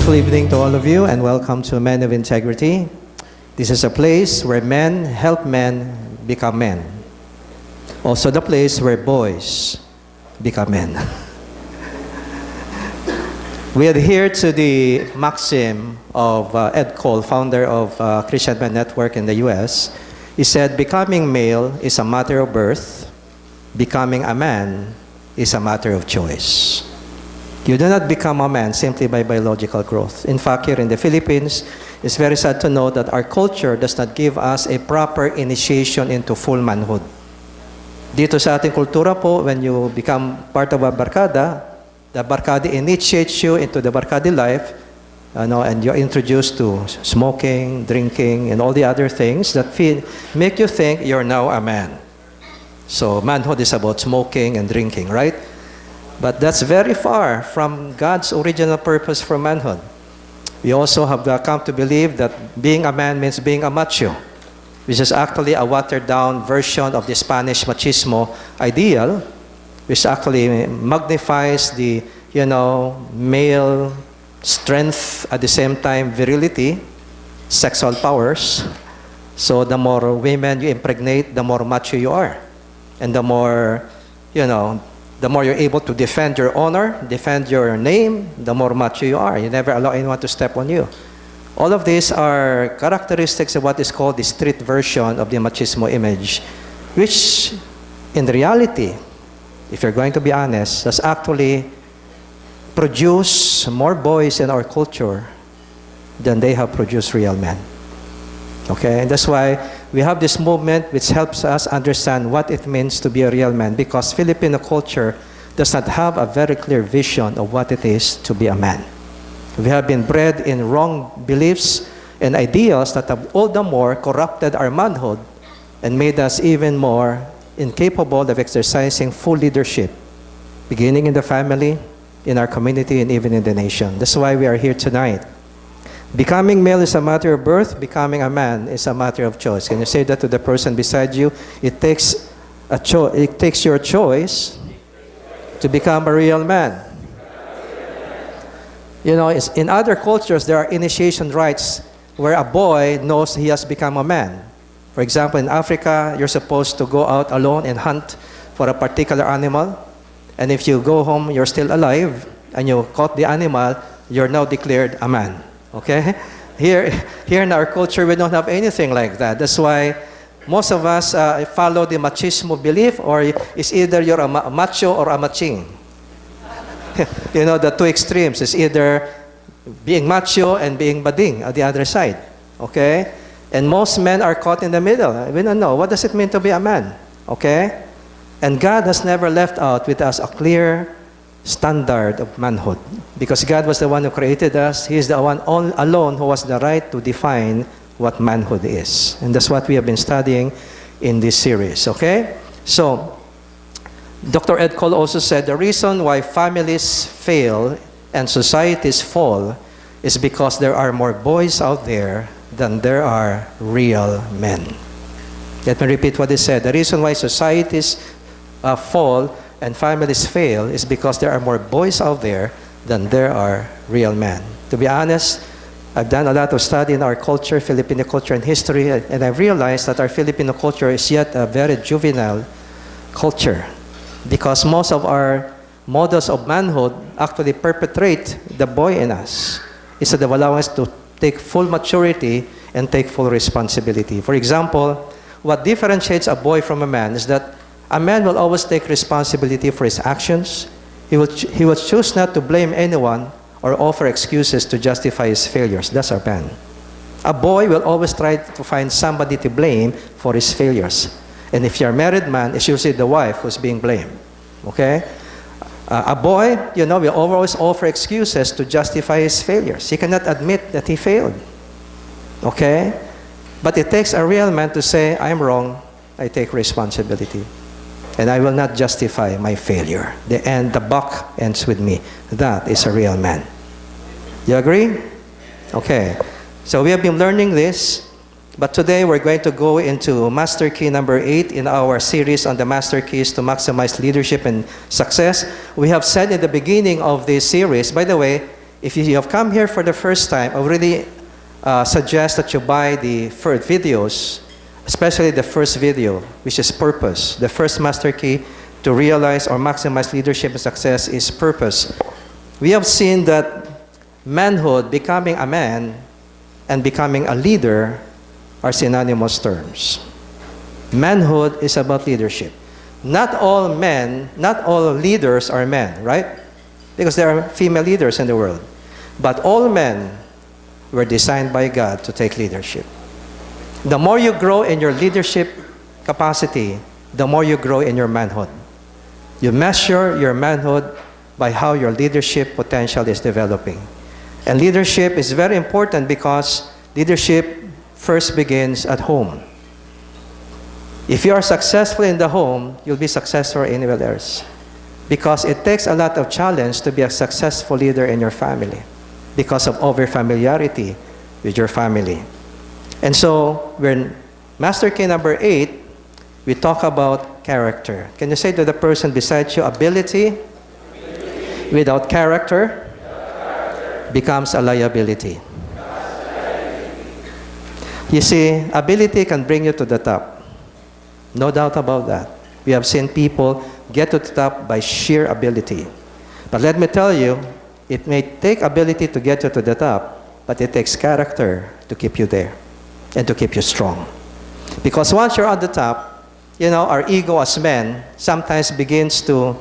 Wonderful evening to all of you, and welcome to Men of Integrity. This is a place where men help men become men. Also the place where boys become men. We adhere to the maxim of Ed Cole, founder of Christian Men Network in the U.S. He said, becoming male is a matter of birth. Becoming a man is a matter of choice. You do not become a man simply by biological growth. In fact, here in the Philippines, it's very sad to know that our culture does not give us a proper initiation into full manhood. Dito sa ating kultura po, when you become part of a barkada, the barkada initiates you into the barkada life, and you're introduced to smoking, drinking, and all the other things that make you think you're now a man. So manhood is about smoking and drinking, right? But that's very far from God's original purpose for manhood. We also have come to believe that being a man means being a macho, which is actually a watered-down version of the Spanish machismo ideal, which actually magnifies the, male strength, at the same time virility, sexual powers. So the more women you impregnate, the more macho you are. And the more, the more you're able to defend your honor, defend your name, the more macho you are. You never allow anyone to step on you. All of these are characteristics of what is called the street version of the machismo image, which in reality, if you're going to be honest, has actually produced more boys in our culture than they have produced real men. Okay, and that's why we have this movement which helps us understand what it means to be a real man, because Filipino culture does not have a very clear vision of what it is to be a man. We have been bred in wrong beliefs and ideals that have all the more corrupted our manhood and made us even more incapable of exercising full leadership, beginning in the family, in our community, and even in the nation. That's why we are here tonight. Becoming male is a matter of birth. Becoming a man is a matter of choice. Can you say that to the person beside you? It takes your choice to become a real man. In other cultures, there are initiation rites where a boy knows he has become a man. For example, in Africa, you're supposed to go out alone and hunt for a particular animal. And if you go home, you're still alive, and you caught the animal, you're now declared a man. Okay? Here in our culture, we don't have anything like that. That's why most of us follow the machismo belief, or it's either you're a macho or a maching. The two extremes is either being macho and being bading at the other side. Okay? And most men are caught in the middle. We don't know. What does it mean to be a man? Okay? And God has never left out with us a clear standard of manhood, because God was the one who created us. He is the one alone who has the right to define what manhood is. And that's what we have been studying in this series, okay? So, Dr. Ed Cole also said the reason why families fail and societies fall is because there are more boys out there than there are real men. Let me repeat what he said. The reason why societies fall and families fail is because there are more boys out there than there are real men. To be honest, I've done a lot of study in our culture, Filipino culture and history, and I've realized that our Filipino culture is yet a very juvenile culture, because most of our models of manhood actually perpetrate the boy in us instead of allowing us to take full maturity and take full responsibility. For example, what differentiates a boy from a man is that a man will always take responsibility for his actions. He will choose not to blame anyone or offer excuses to justify his failures. That's our man. A boy will always try to find somebody to blame for his failures. And if you're a married man, it's usually the wife who's being blamed. Okay? A boy, will always offer excuses to justify his failures. He cannot admit that he failed. Okay? But it takes a real man to say, I'm wrong, I take responsibility. And I will not justify my failure. The buck ends with me. That is a real man. You agree? Okay. So we have been learning this, but today we're going to go into Master Key number 8 in our series on the Master Keys to Maximize Leadership and Success. We have said in the beginning of this series, by the way, if you have come here for the first time, I really suggest that you buy the first videos, especially the first video, which is purpose. The first master key to realize or maximize leadership and success is purpose. We have seen that manhood, becoming a man, and becoming a leader are synonymous terms. Manhood is about leadership. Not all men, not all leaders are men, right? Because there are female leaders in the world. But all men were designed by God to take leadership. The more you grow in your leadership capacity, the more you grow in your manhood. You measure your manhood by how your leadership potential is developing. And leadership is very important because leadership first begins at home. If you are successful in the home, you'll be successful anywhere else. Because it takes a lot of challenge to be a successful leader in your family because of over-familiarity with your family. And so, when Master Key number 8, we talk about character. Can you say to the person beside you, ability without character becomes a liability. You see, ability can bring you to the top. No doubt about that. We have seen people get to the top by sheer ability. But let me tell you, it may take ability to get you to the top, but it takes character to keep you there and to keep you strong. Because once you're at the top, you know, our ego as men sometimes begins to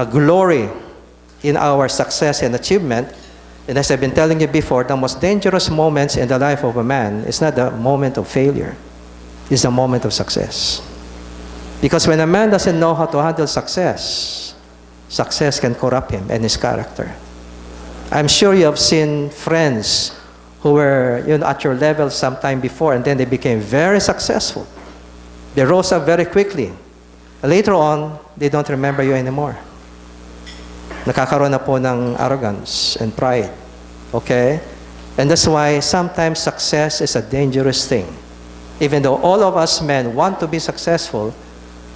glory in our success and achievement. And as I've been telling you before, the most dangerous moments in the life of a man is not the moment of failure. It's the moment of success. Because when a man doesn't know how to handle success, success can corrupt him and his character. I'm sure you have seen friends who were, you know, at your level sometime before, and then they became very successful. They rose up very quickly. Later on, they don't remember you anymore. Nakakaroon na po ng arrogance and pride. Okay? And that's why sometimes success is a dangerous thing. Even though all of us men want to be successful,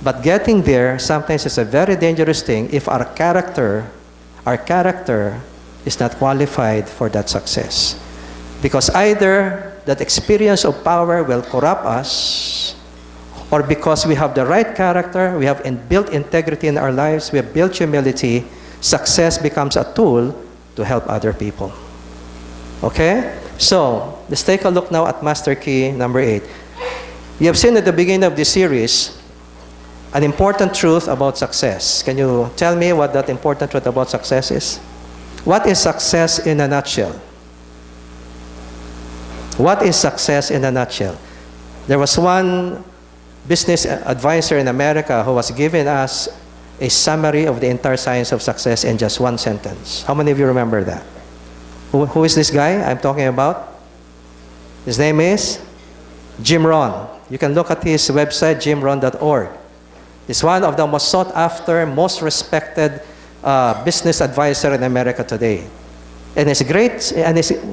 but getting there sometimes is a very dangerous thing if our character is not qualified for that success. Because either that experience of power will corrupt us, or because we have the right character, we have built integrity in our lives, we have built humility, success becomes a tool to help other people. Okay? So, let's take a look now at Master Key number 8. We have seen at the beginning of this series an important truth about success. Can you tell me what that important truth about success is? What is success in a nutshell? What is success in a nutshell? There was one business advisor in America who was giving us a summary of the entire science of success in just one sentence. How many of you remember that? Who is this guy I'm talking about? His name is Jim Rohn. You can look at his website, jimrohn.org. He's one of the most sought after, most respected business advisor in America today. And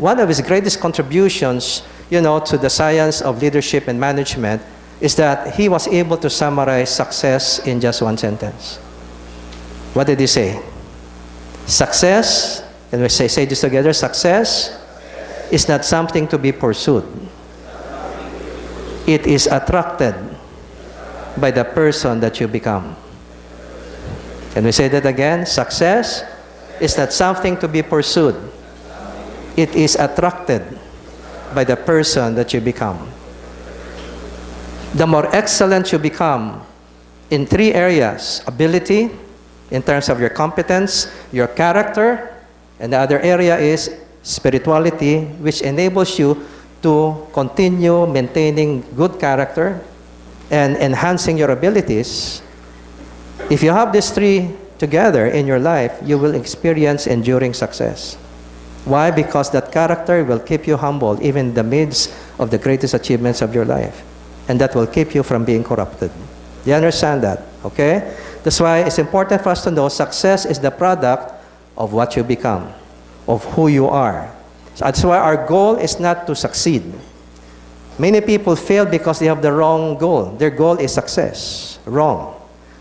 one of his greatest contributions, you know, to the science of leadership and management is that he was able to summarize success in just one sentence. What did he say? Success, can we say this together? Success is not something to be pursued. It is attracted by the person that you become. Can we say that again? Success is not something to be pursued. It is attracted by the person that you become. The more excellent you become in 3 areas: ability, in terms of your competence, your character, and the other area is spirituality, which enables you to continue maintaining good character and enhancing your abilities. If you have these 3 together in your life, you will experience enduring success. Why? Because that character will keep you humble even in the midst of the greatest achievements of your life. And that will keep you from being corrupted. Do you understand that? Okay? That's why it's important for us to know success is the product of what you become, of who you are. So that's why our goal is not to succeed. Many people fail because they have the wrong goal. Their goal is success. Wrong.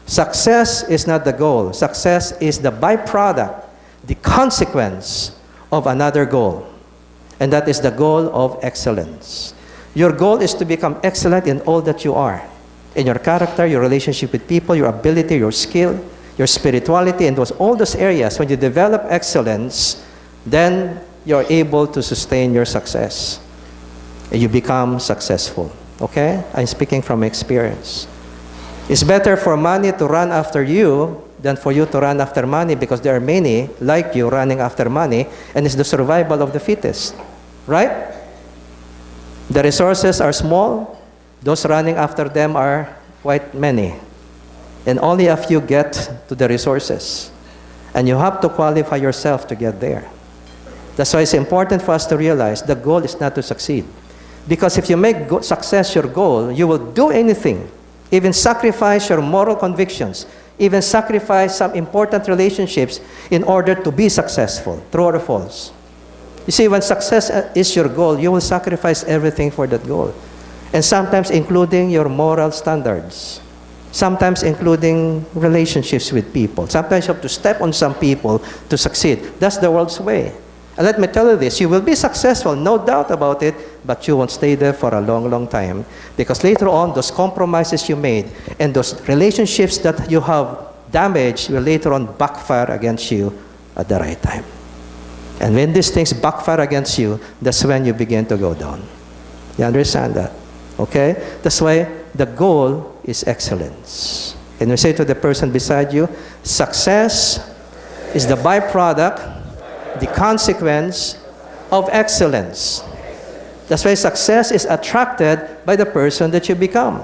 Success is not the goal. Success is the byproduct, the consequence of another goal, and that is the goal of excellence. Your goal is to become excellent in all that you are, in your character, your relationship with people, your ability, your skill, your spirituality, and all those areas. When you develop excellence, then you're able to sustain your success. And you become successful. Okay? I'm speaking from experience. It's better for money to run after you than for you to run after money, because there are many like you running after money, and it's the survival of the fittest. Right? The resources are small. Those running after them are quite many. And only a few get to the resources. And you have to qualify yourself to get there. That's why it's important for us to realize the goal is not to succeed. Because if you make success your goal, you will do anything, even sacrifice your moral convictions, even sacrifice some important relationships in order to be successful. True or false? You see, when success is your goal, you will sacrifice everything for that goal. And sometimes including your moral standards. Sometimes including relationships with people. Sometimes you have to step on some people to succeed. That's the world's way. And let me tell you this, you will be successful, no doubt about it, but you won't stay there for a long, long time. Because later on, those compromises you made and those relationships that you have damaged will later on backfire against you at the right time. And when these things backfire against you, that's when you begin to go down. You understand that? Okay? That's why the goal is excellence. Can you say to the person beside you, success is the byproduct, the consequence of excellence. That's why success is attracted by the person that you become.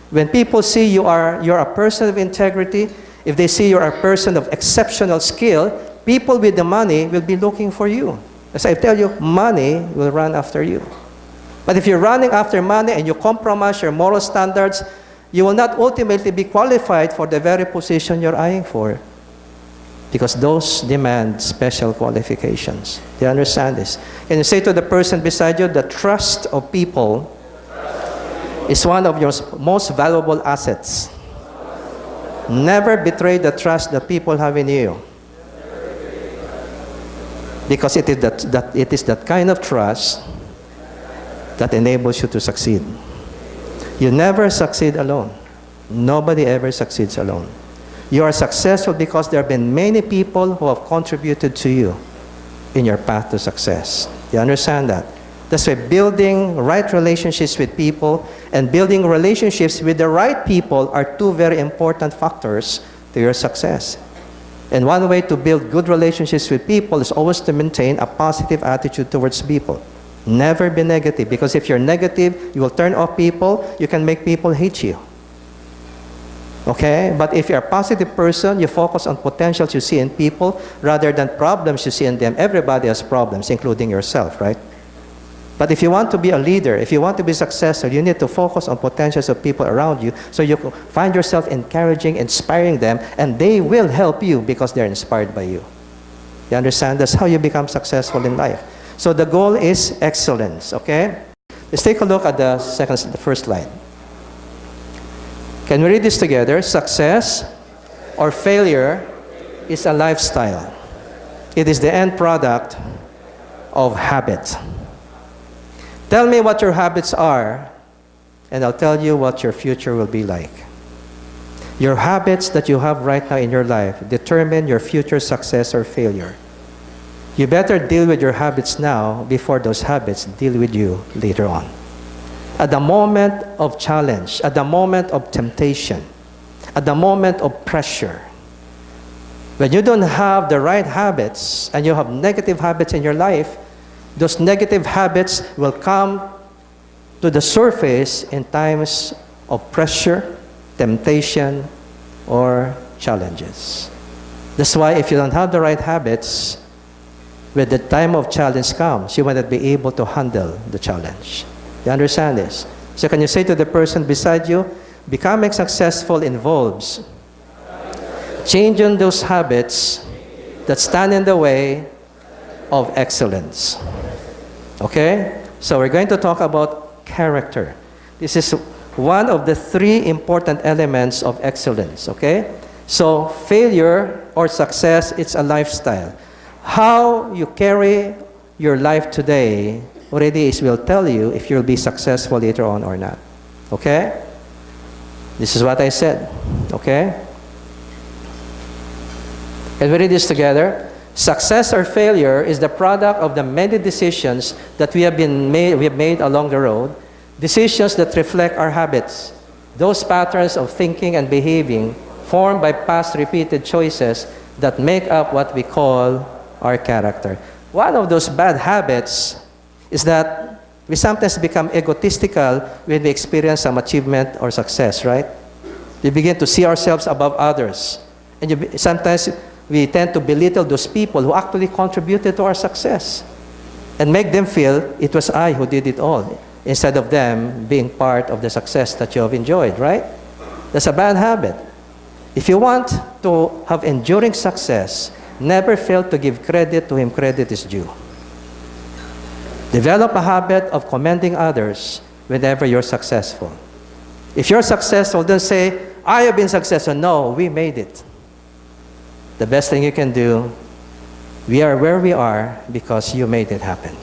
When people see you're a person of integrity, if they see you're a person of exceptional skill, people with the money will be looking for you. As I tell you, money will run after you. But if you're running after money and you compromise your moral standards, you will not ultimately be qualified for the very position you're eyeing for. Because those demand special qualifications. Do you understand this? And you say to the person beside you, the trust of people is one of your most valuable assets. Never betray the trust that people have in you. Because it is that kind of trust that enables you to succeed. You never succeed alone. Nobody ever succeeds alone. You are successful because there have been many people who have contributed to you in your path to success. You understand that? That's why building right relationships with people and building relationships with the right people are two very important factors to your success. And one way to build good relationships with people is always to maintain a positive attitude towards people. Never be negative, because if you're negative, you will turn off people, you can make people hate you. Okay? But if you're a positive person, you focus on potentials you see in people rather than problems you see in them. Everybody has problems, including yourself, right? But if you want to be a leader, if you want to be successful, you need to focus on potentials of people around you so you can find yourself encouraging, inspiring them, and they will help you because they're inspired by you. You understand? That's how you become successful in life. So the goal is excellence, okay? Let's take a look at the first slide. Can we read this together? Success or failure is a lifestyle. It is the end product of habit. Tell me what your habits are, and I'll tell you what your future will be like. Your habits that you have right now in your life determine your future success or failure. You better deal with your habits now before those habits deal with you later on. At the moment of challenge, at the moment of temptation, at the moment of pressure, when you don't have the right habits and you have negative habits in your life, those negative habits will come to the surface in times of pressure, temptation, or challenges. That's why if you don't have the right habits, when the time of challenge comes, you will not be able to handle the challenge. You understand this? So can you say to the person beside you, becoming successful involves changing those habits that stand in the way of excellence. Okay? So we're going to talk about character. This is one of the three important elements of excellence. Okay? So failure or success, it's a lifestyle. How you carry your life today already will tell you if you'll be successful later on or not. Okay? This is what I said. Okay? And we read this together. Success or failure is the product of the many decisions that we have made along the road, decisions that reflect our habits, those patterns of thinking and behaving formed by past repeated choices that make up what we call our character. One of those bad habits is that we sometimes become egotistical when we experience some achievement or success, right? We begin to see ourselves above others. And sometimes we tend to belittle those people who actually contributed to our success and make them feel it was I who did it all, instead of them being part of the success that you have enjoyed, right? That's a bad habit. If you want to have enduring success, never fail to give credit to whom credit is due. Develop a habit of commending others whenever you're successful. If you're successful, don't say, I have been successful. No, we made it. The best thing you can do, we are where we are because you made it happen.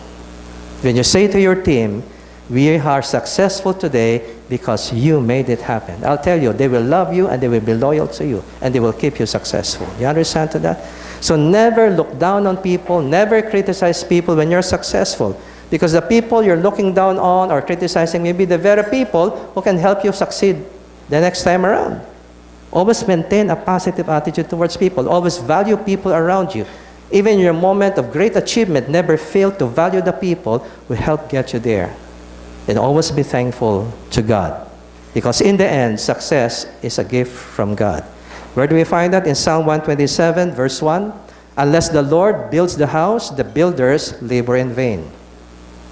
When you say to your team, we are successful today because you made it happen, I'll tell you, they will love you and they will be loyal to you and they will keep you successful. You understand to that? So never look down on people, never criticize people when you're successful, because the people you're looking down on or criticizing may be the very people who can help you succeed the next time around. Always maintain a positive attitude towards people. Always value people around you. Even in your moment of great achievement, never fail to value the people who help get you there. And always be thankful to God. Because in the end, success is a gift from God. Where do we find that? In Psalm 127, verse 1. Unless the Lord builds the house, the builders labor in vain.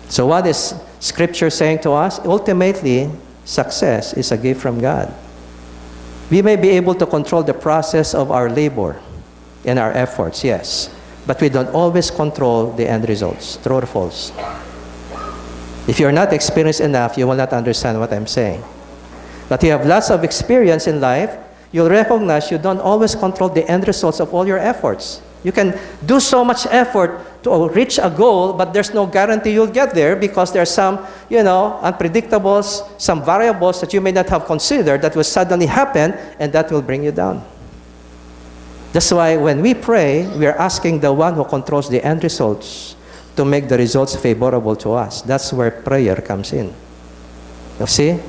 So what is Scripture saying to us? Ultimately, success is a gift from God. We may be able to control the process of our labor and our efforts, yes. But we don't always control the end results. True or false? If you're not experienced enough, you will not understand what I'm saying. But you have lots of experience in life, you'll recognize you don't always control the end results of all your efforts. You can do so much effort to reach a goal, but there's no guarantee you'll get there because there's some, unpredictables, some variables that you may not have considered that will suddenly happen and that will bring you down. That's why when we pray, we are asking the one who controls the end results to make the results favorable to us. That's where prayer comes in. You see?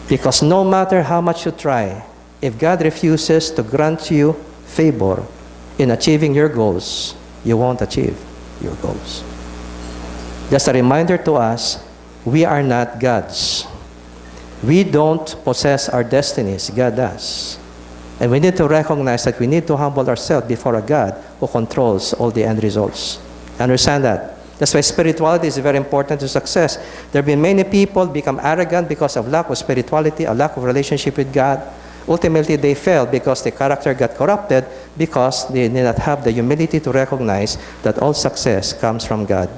Because no matter how much you try, if God refuses to grant you favor in achieving your goals, you won't achieve your goals. Just a reminder to us, we are not gods. We don't possess our destinies. God does. And we need to recognize that we need to humble ourselves before a God who controls all the end results. Understand that? That's why spirituality is very important to success. There have been many people become arrogant because of lack of spirituality, a lack of relationship with God. Ultimately, they failed because their character got corrupted because they did not have the humility to recognize that all success comes from God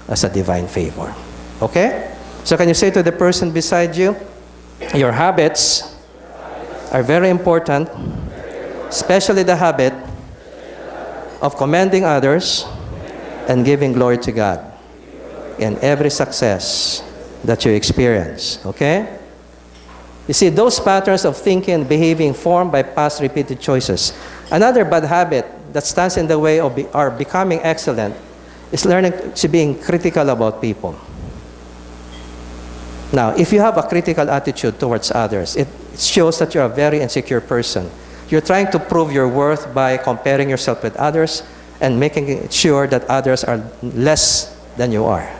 as a divine favor. Okay? So can you say to the person beside you, your habits are very important, especially the habit of commending others and giving glory to God in every success that you experience. Okay? You see, those patterns of thinking and behaving formed by past repeated choices. Another bad habit that stands in the way of our becoming excellent is learning to being critical about people. Now, if you have a critical attitude towards others, it shows that you're a very insecure person. You're trying to prove your worth by comparing yourself with others and making sure that others are less than you are.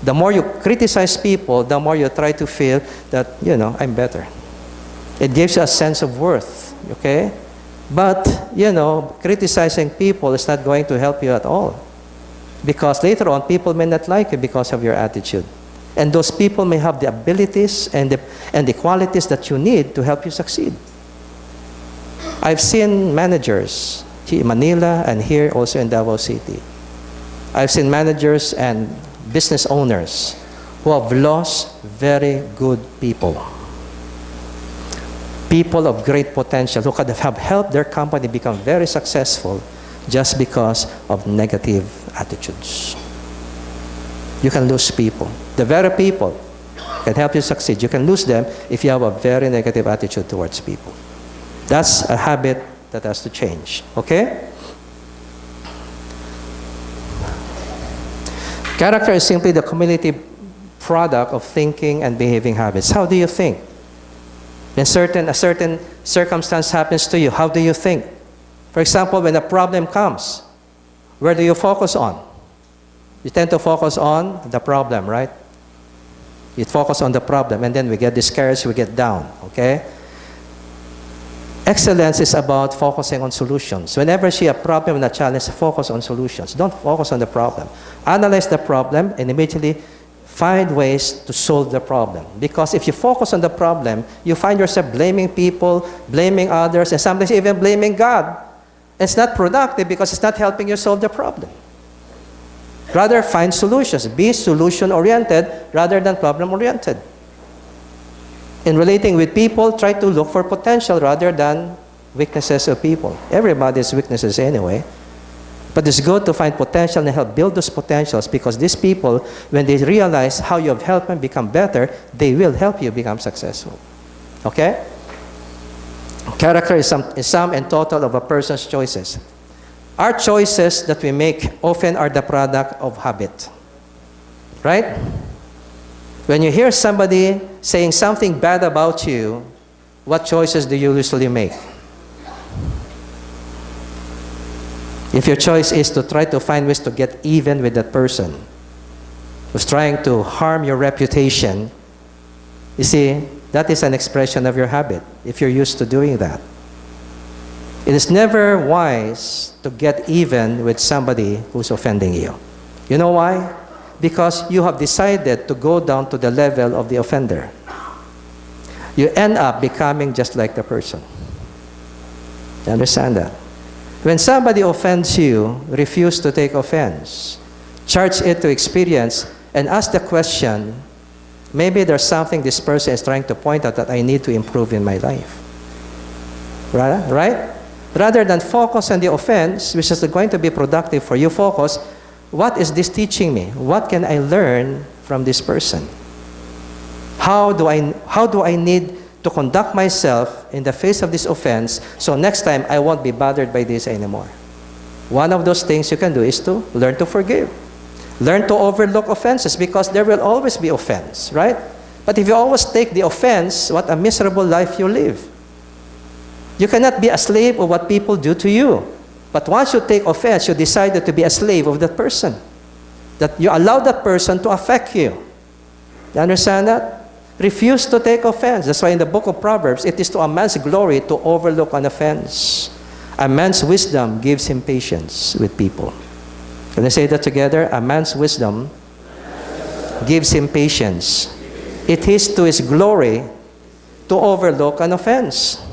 The more you criticize people, the more you try to feel that, I'm better. It gives you a sense of worth, okay? But, criticizing people is not going to help you at all. Because later on, people may not like you because of your attitude. And those people may have the abilities and the qualities that you need to help you succeed. I've seen managers in Manila and here also in Davao City. I've seen managers and business owners who have lost very good people. People of great potential who could have helped their company become very successful just because of negative attitudes. You can lose people. The very people can help you succeed. You can lose them if you have a very negative attitude towards people. That's a habit that has to change. Okay? Character is simply the cumulative product of thinking and behaving habits. How do you think? When a certain circumstance happens to you, how do you think? For example, when a problem comes, where do you focus on? You tend to focus on the problem, right? You focus on the problem, and then we get discouraged, we get down, okay? Excellence is about focusing on solutions. Whenever you see a problem and a challenge, focus on solutions. Don't focus on the problem. Analyze the problem and immediately find ways to solve the problem. Because if you focus on the problem, you find yourself blaming people, blaming others, and sometimes even blaming God. It's not productive because it's not helping you solve the problem. Rather, find solutions. Be solution-oriented rather than problem-oriented. In relating with people, try to look for potential rather than weaknesses of people. Everybody's weaknesses anyway. But it's good to find potential and help build those potentials, because these people, when they realize how you have helped them become better, they will help you become successful. Okay? Character is sum and total of a person's choices. Our choices that we make often are the product of habit. Right? When you hear somebody saying something bad about you, what choices do you usually make? If your choice is to try to find ways to get even with that person who's trying to harm your reputation, you see, that is an expression of your habit, if you're used to doing that. It is never wise to get even with somebody who's offending you. You know why? Because you have decided to go down to the level of the offender. You end up becoming just like the person. You understand that? When somebody offends you, refuse to take offense. Charge it to experience and ask the question, maybe there's something this person is trying to point out that I need to improve in my life. Right? Rather than focus on the offense, which is going to be productive for you, focus, what is this teaching me? What can I learn from this person? How do I need to conduct myself in the face of this offense so next time I won't be bothered by this anymore? One of those things you can do is to learn to forgive. Learn to overlook offenses, because there will always be offense, right? But if you always take the offense, what a miserable life you live. You cannot be a slave of what people do to you. But once you take offense, you decided to be a slave of that person. That you allow that person to affect you. You understand that? Refuse to take offense. That's why in the book of Proverbs, it is to a man's glory to overlook an offense. A man's wisdom gives him patience with people. Can I say that together? A man's wisdom gives him patience. It is to his glory to overlook an offense.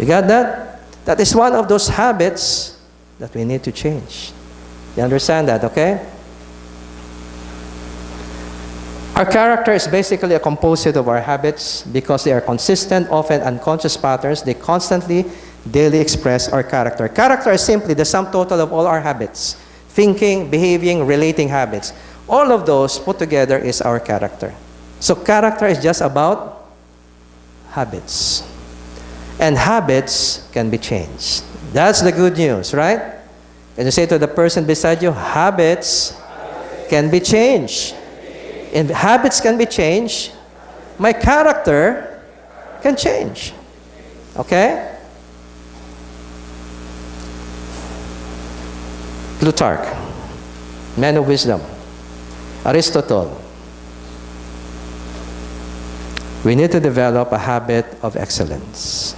You got that? That is one of those habits that we need to change. You understand that, okay? Our character is basically a composite of our habits because they are consistent, often unconscious patterns. They constantly, daily express our character. Character is simply the sum total of all our habits. Thinking, behaving, relating habits. All of those put together is our character. So character is just about habits. And habits can be changed. That's the good news, right? Can you say to the person beside you, habits can be changed. And habits can be changed. My character can change. Okay? Plutarch, man of wisdom. Aristotle. We need to develop a habit of excellence.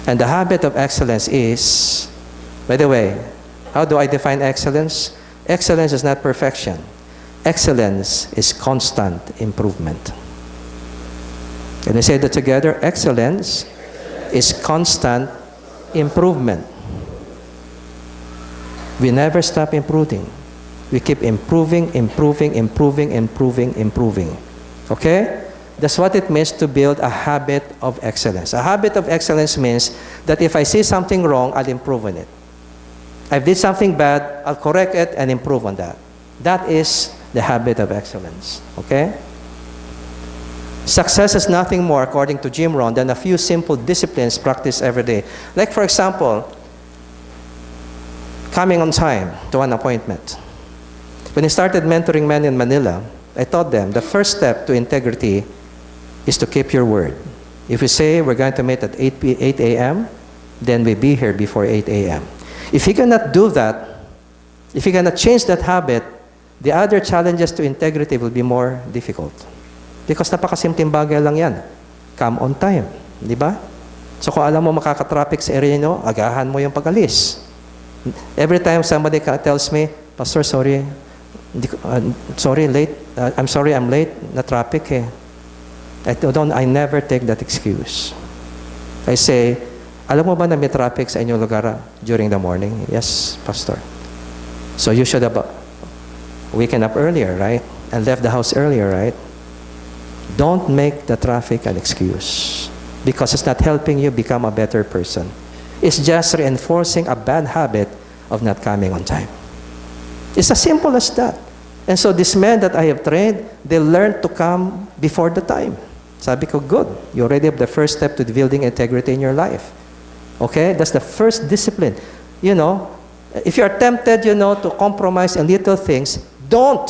And the habit of excellence is, by the way, how do I define excellence? Excellence is not perfection. Excellence is constant improvement. Can you say that together? Excellence is constant improvement. We never stop improving. We keep improving. Okay? That's what it means to build a habit of excellence. A habit of excellence means that if I see something wrong, I'll improve on it. If I did something bad, I'll correct it and improve on that. That is the habit of excellence. Okay? Success is nothing more, according to Jim Rohn, than a few simple disciplines practiced every day. Like, for example, coming on time to an appointment. When I started mentoring men in Manila, I taught them the first step to integrity is to keep your word. If we say we're going to meet at 8 a.m., then we be here before 8 a.m. If you cannot do that, if you cannot change that habit, the other challenges to integrity will be more difficult. Because napakasimpleng bagay lang yan. Come on time. Di ba? So kung alam mo makaka-traffic sa area nyo, agahan mo yung pag-alis. Every time somebody tells me, Pastor, sorry, late. I'm sorry, I'm late. Na traffic eh. I never take that excuse. I say, alam mo ba na may traffic sa inyong lugar during the morning? Yes, Pastor. So you should have waken up earlier, right? And left the house earlier, right? Don't make the traffic an excuse because it's not helping you become a better person. It's just reinforcing a bad habit of not coming on time. It's as simple as that. And so these men that I have trained, they learned to come before the time. Sabi ko, good. You already have the first step to building integrity in your life. Okay? That's the first discipline. You know, if you are tempted, you know, to compromise in little things, don't.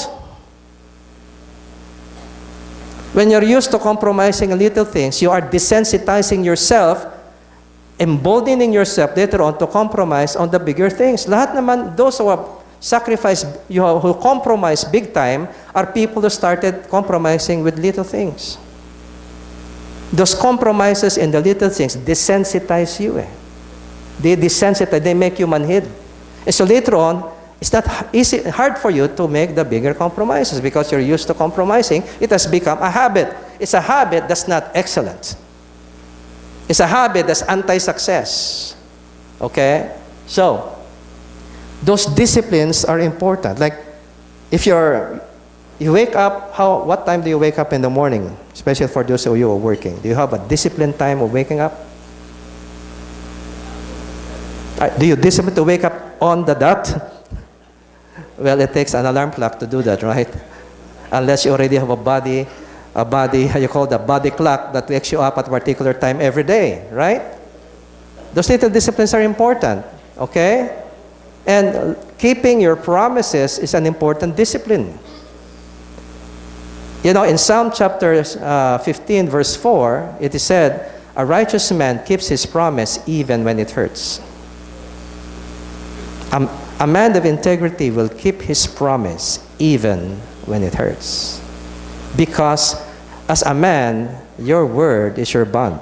When you're used to compromising in little things, you are desensitizing yourself, emboldening yourself later on to compromise on the bigger things. Lahat naman, those who have sacrificed, who compromise big time, are people who started compromising with little things. Those compromises in the little things desensitize you. They desensitize, they make you manhid. And so later on, it's not hard for you to make the bigger compromises because you're used to compromising. It has become a habit. It's a habit that's not excellent. It's a habit that's anti-success. Okay? So, those disciplines are important. Like, if you wake up, what time do you wake up in the morning? Especially for those of you who are working. Do you have a disciplined time of waking up? Do you discipline to wake up on the dot? Well, it takes an alarm clock to do that, right? Unless you already have a body, how you call the body clock that wakes you up at a particular time every day, right? Those little disciplines are important, okay? And keeping your promises is an important discipline. You know, in Psalm chapter 15, verse 4, it is said, a righteous man keeps his promise even when it hurts. A man of integrity will keep his promise even when it hurts. Because as a man, your word is your bond.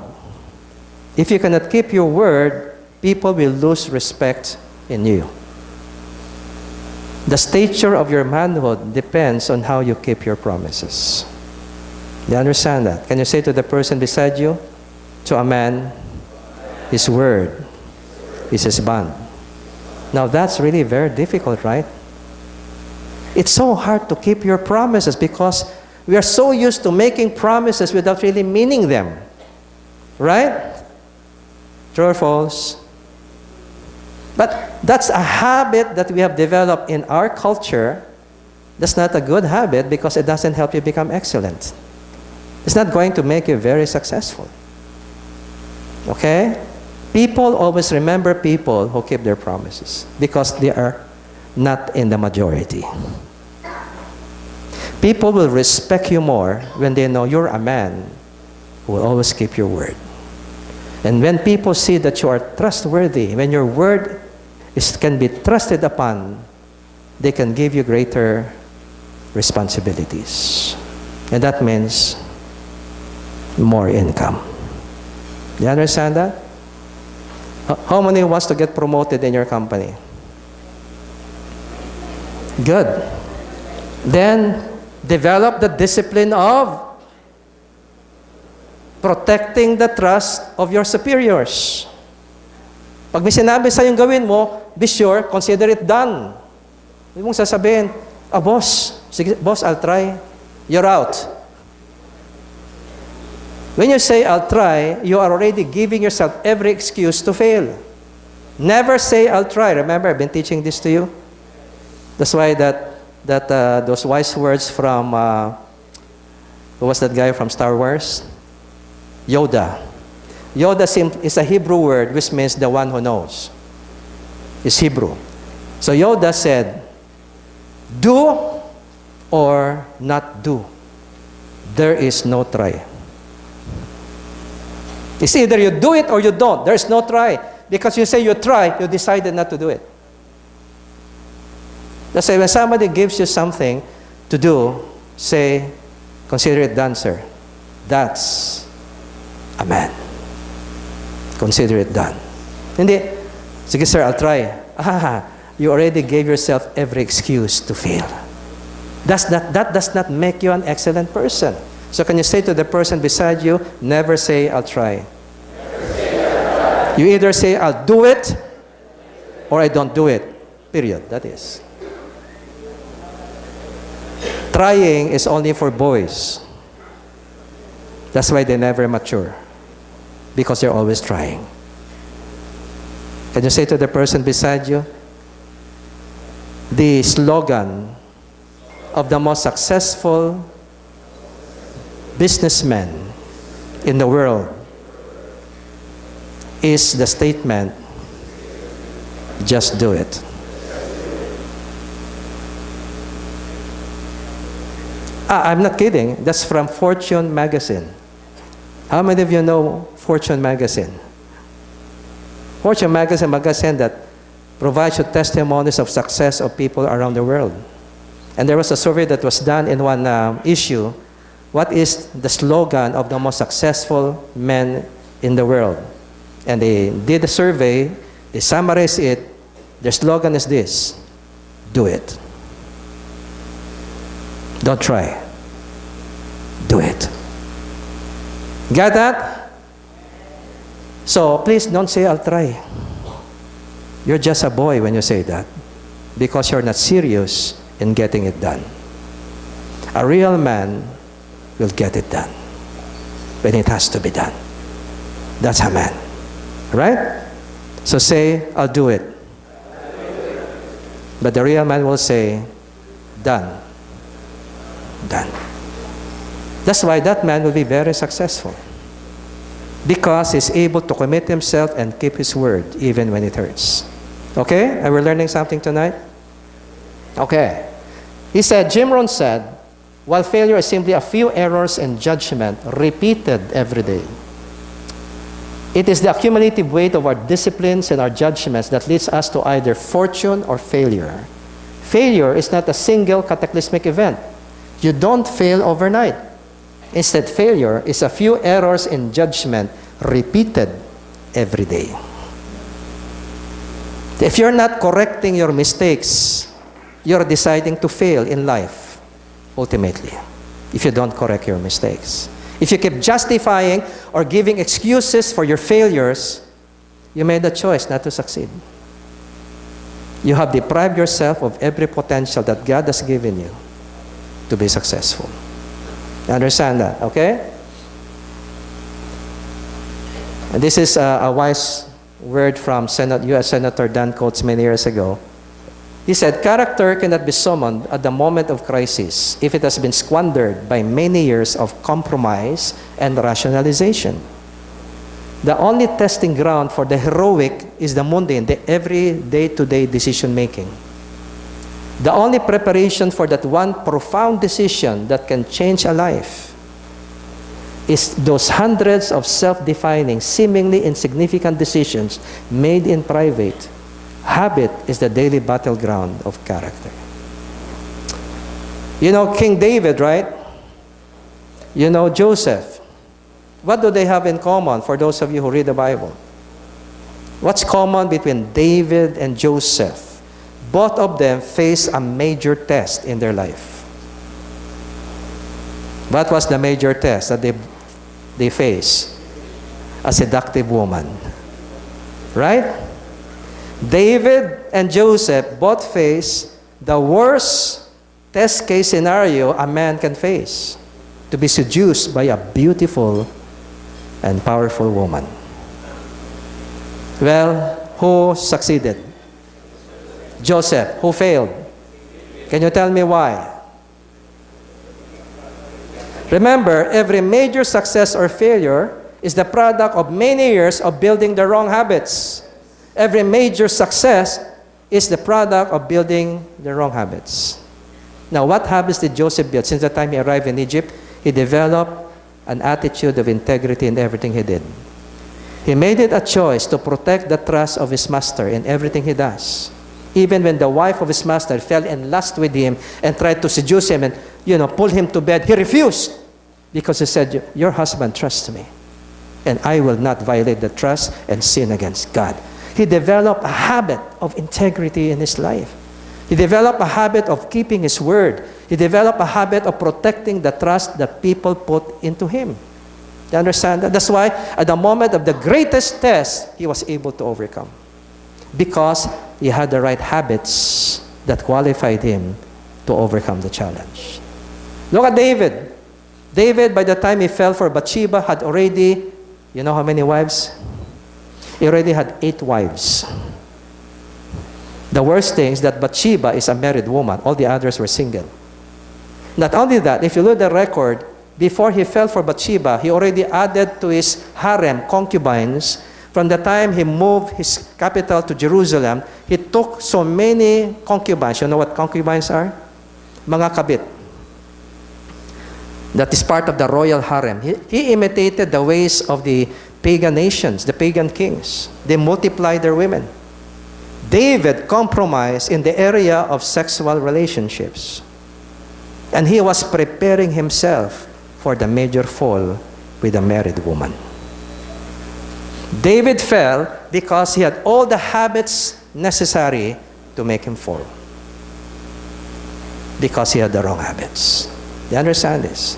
If you cannot keep your word, people will lose respect in you. The stature of your manhood depends on how you keep your promises. Do you understand that? Can you say to the person beside you, to a man, his word is his bond. Now that's really very difficult, right? It's so hard to keep your promises because we are so used to making promises without really meaning them. Right? True or false? But that's a habit that we have developed in our culture. That's not a good habit because it doesn't help you become excellent. It's not going to make you very successful. Okay? People always remember people who keep their promises because they are not in the majority. People will respect you more when they know you're a man who will always keep your word. And when people see that you are trustworthy, when your word can be trusted upon, they can give you greater responsibilities. And that means more income. Do you understand that? How many wants to get promoted in your company? Good. Then, develop the discipline of protecting the trust of your superiors. Pag may sinabi sa'yong gawin mo, be sure, consider it done. Hindi mong sasabihin, boss, sige, boss, I'll try. You're out. When you say, I'll try, you are already giving yourself every excuse to fail. Never say, I'll try. Remember, I've been teaching this to you. That's why those wise words from, who was that guy from Star Wars? Yoda. Yoda is a Hebrew word which means the one who knows. It's Hebrew. So Yoda said, do or not do. There is no try. It's either you do it or you don't. There is no try. Because you say you try, you decided not to do it. That's why when somebody gives you something to do, say, consider it done, sir. That's a man. Consider it done. Hindi, sige sir, I'll try. You already gave yourself every excuse to fail. That does not make you an excellent person. So can you say to the person beside you, never say, I'll try. You either say, I'll do it, or I don't do it. Period. That is. Trying is only for boys. That's why they never mature. Because they're always trying. Can you say to the person beside you, the slogan of the most successful businessmen in the world is the statement, just do it. I'm not kidding. That's from Fortune magazine. How many of you know Fortune magazine? Fortune magazine, magazine that provides you testimonies of success of people around the world. And there was a survey that was done in one issue. What is the slogan of the most successful men in the world? And they did a survey, they summarized it. Their slogan is this: do it. Don't try. Do it. Got that? So please don't say, I'll try. You're just a boy when you say that, because you're not serious in getting it done. A real man will get it done when it has to be done. That's a man. Right? So say, I'll do it. But the real man will say, done. Done. That's why that man will be very successful. Because he's able to commit himself and keep his word even when it hurts. Okay? Are we learning something tonight? Okay. He said, Jim Rohn said, while failure is simply a few errors in judgment repeated every day, it is the accumulative weight of our disciplines and our judgments that leads us to either fortune or failure. Failure is not a single cataclysmic event. You don't fail overnight. Instead, failure is a few errors in judgment repeated every day. If you're not correcting your mistakes, you're deciding to fail in life, ultimately, if you don't correct your mistakes. If you keep justifying or giving excuses for your failures, you made a choice not to succeed. You have deprived yourself of every potential that God has given you to be successful. You understand that, okay? And this is a wise word from U.S. Senator Dan Coates many years ago. He said, character cannot be summoned at the moment of crisis if it has been squandered by many years of compromise and rationalization. The only testing ground for the heroic is the mundane, the every day-to-day decision-making. The only preparation for that one profound decision that can change a life is those hundreds of self-defining, seemingly insignificant decisions made in private. Habit is the daily battleground of character. You know King David, right? You know Joseph. What do they have in common for those of you who read the Bible? What's common between David and Joseph? Both of them face a major test in their life. What was the major test that they face? A seductive woman. Right? David and Joseph both face the worst test case scenario a man can face. To be seduced by a beautiful and powerful woman. Well, who succeeded? Joseph. Who failed? Can you tell me why? Remember, every major success or failure is the product of many years of building the wrong habits. Every major success is the product of building the wrong habits. Now, what habits did Joseph build? Since the time he arrived in Egypt, he developed an attitude of integrity in everything he did. He made it a choice to protect the trust of his master in everything he does. Even when the wife of his master fell in lust with him and tried to seduce him and, pull him to bed, he refused because he said, your husband trusts me, and I will not violate the trust and sin against God. He developed a habit of integrity in his life. He developed a habit of keeping his word. He developed a habit of protecting the trust that people put into him. You understand that? That's why at the moment of the greatest test, he was able to overcome. Because he had the right habits that qualified him to overcome the challenge. Look at David. David, by the time he fell for Bathsheba, had already, you know how many wives? He already had 8 wives. The worst thing is that Bathsheba is a married woman. All the others were single. Not only that, if you look at the record, before he fell for Bathsheba, he already added to his harem concubines. From the time he moved his capital to Jerusalem, he took so many concubines. You know what concubines are? Mga kabit. That is part of the royal harem. He imitated the ways of the pagan nations, the pagan kings. They multiplied their women. David compromised in the area of sexual relationships. And he was preparing himself for the major fall with a married woman. David fell because he had all the habits necessary to make him fall. Because he had the wrong habits. You understand this?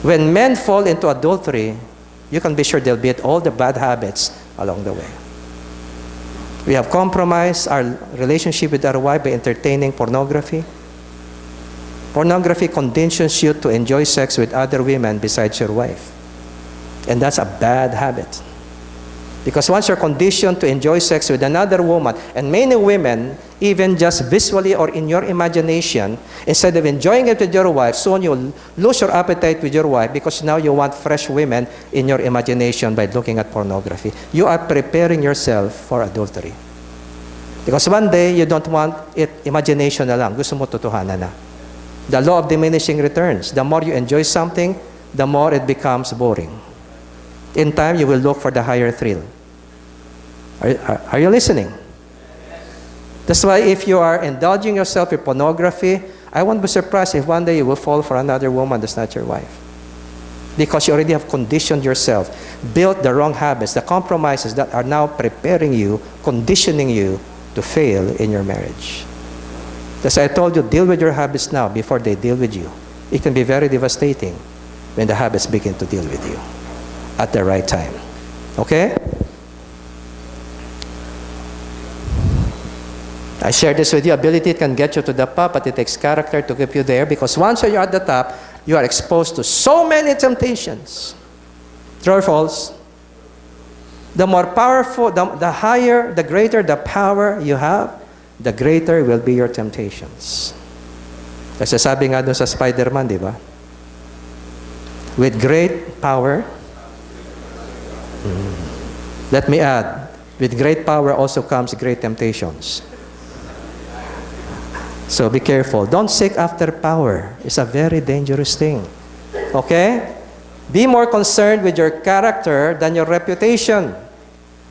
When men fall into adultery, you can be sure they'll be at all the bad habits along the way. We have compromised our relationship with our wife by entertaining pornography. Pornography conditions you to enjoy sex with other women besides your wife. And that's a bad habit. Because once you're conditioned to enjoy sex with another woman, and many women, even just visually or in your imagination, instead of enjoying it with your wife, soon you'll lose your appetite with your wife because now you want fresh women in your imagination by looking at pornography. You are preparing yourself for adultery. Because one day, you don't want it imagination na lang. Gusto mo totohanan na. The law of diminishing returns. The more you enjoy something, the more it becomes boring. In time, you will look for the higher thrill. Are you listening? That's why if you are indulging yourself in pornography, I won't be surprised if one day you will fall for another woman that's not your wife. Because you already have conditioned yourself, built the wrong habits, the compromises that are now preparing you, conditioning you to fail in your marriage. That's why I told you, deal with your habits now before they deal with you. It can be very devastating when the habits begin to deal with you at the right time. Okay? I shared this with you. Ability can get you to the top, but it takes character to keep you there, because once you're at the top, you are exposed to so many temptations. True or false? The more powerful, the higher, the greater the power you have, the greater will be your temptations. Kasi sabi nga doon sa Spider-Man, di ba? With great power, let me add, with great power also comes great temptations. So be careful. Don't seek after power. It's a very dangerous thing. Okay? Be more concerned with your character than your reputation.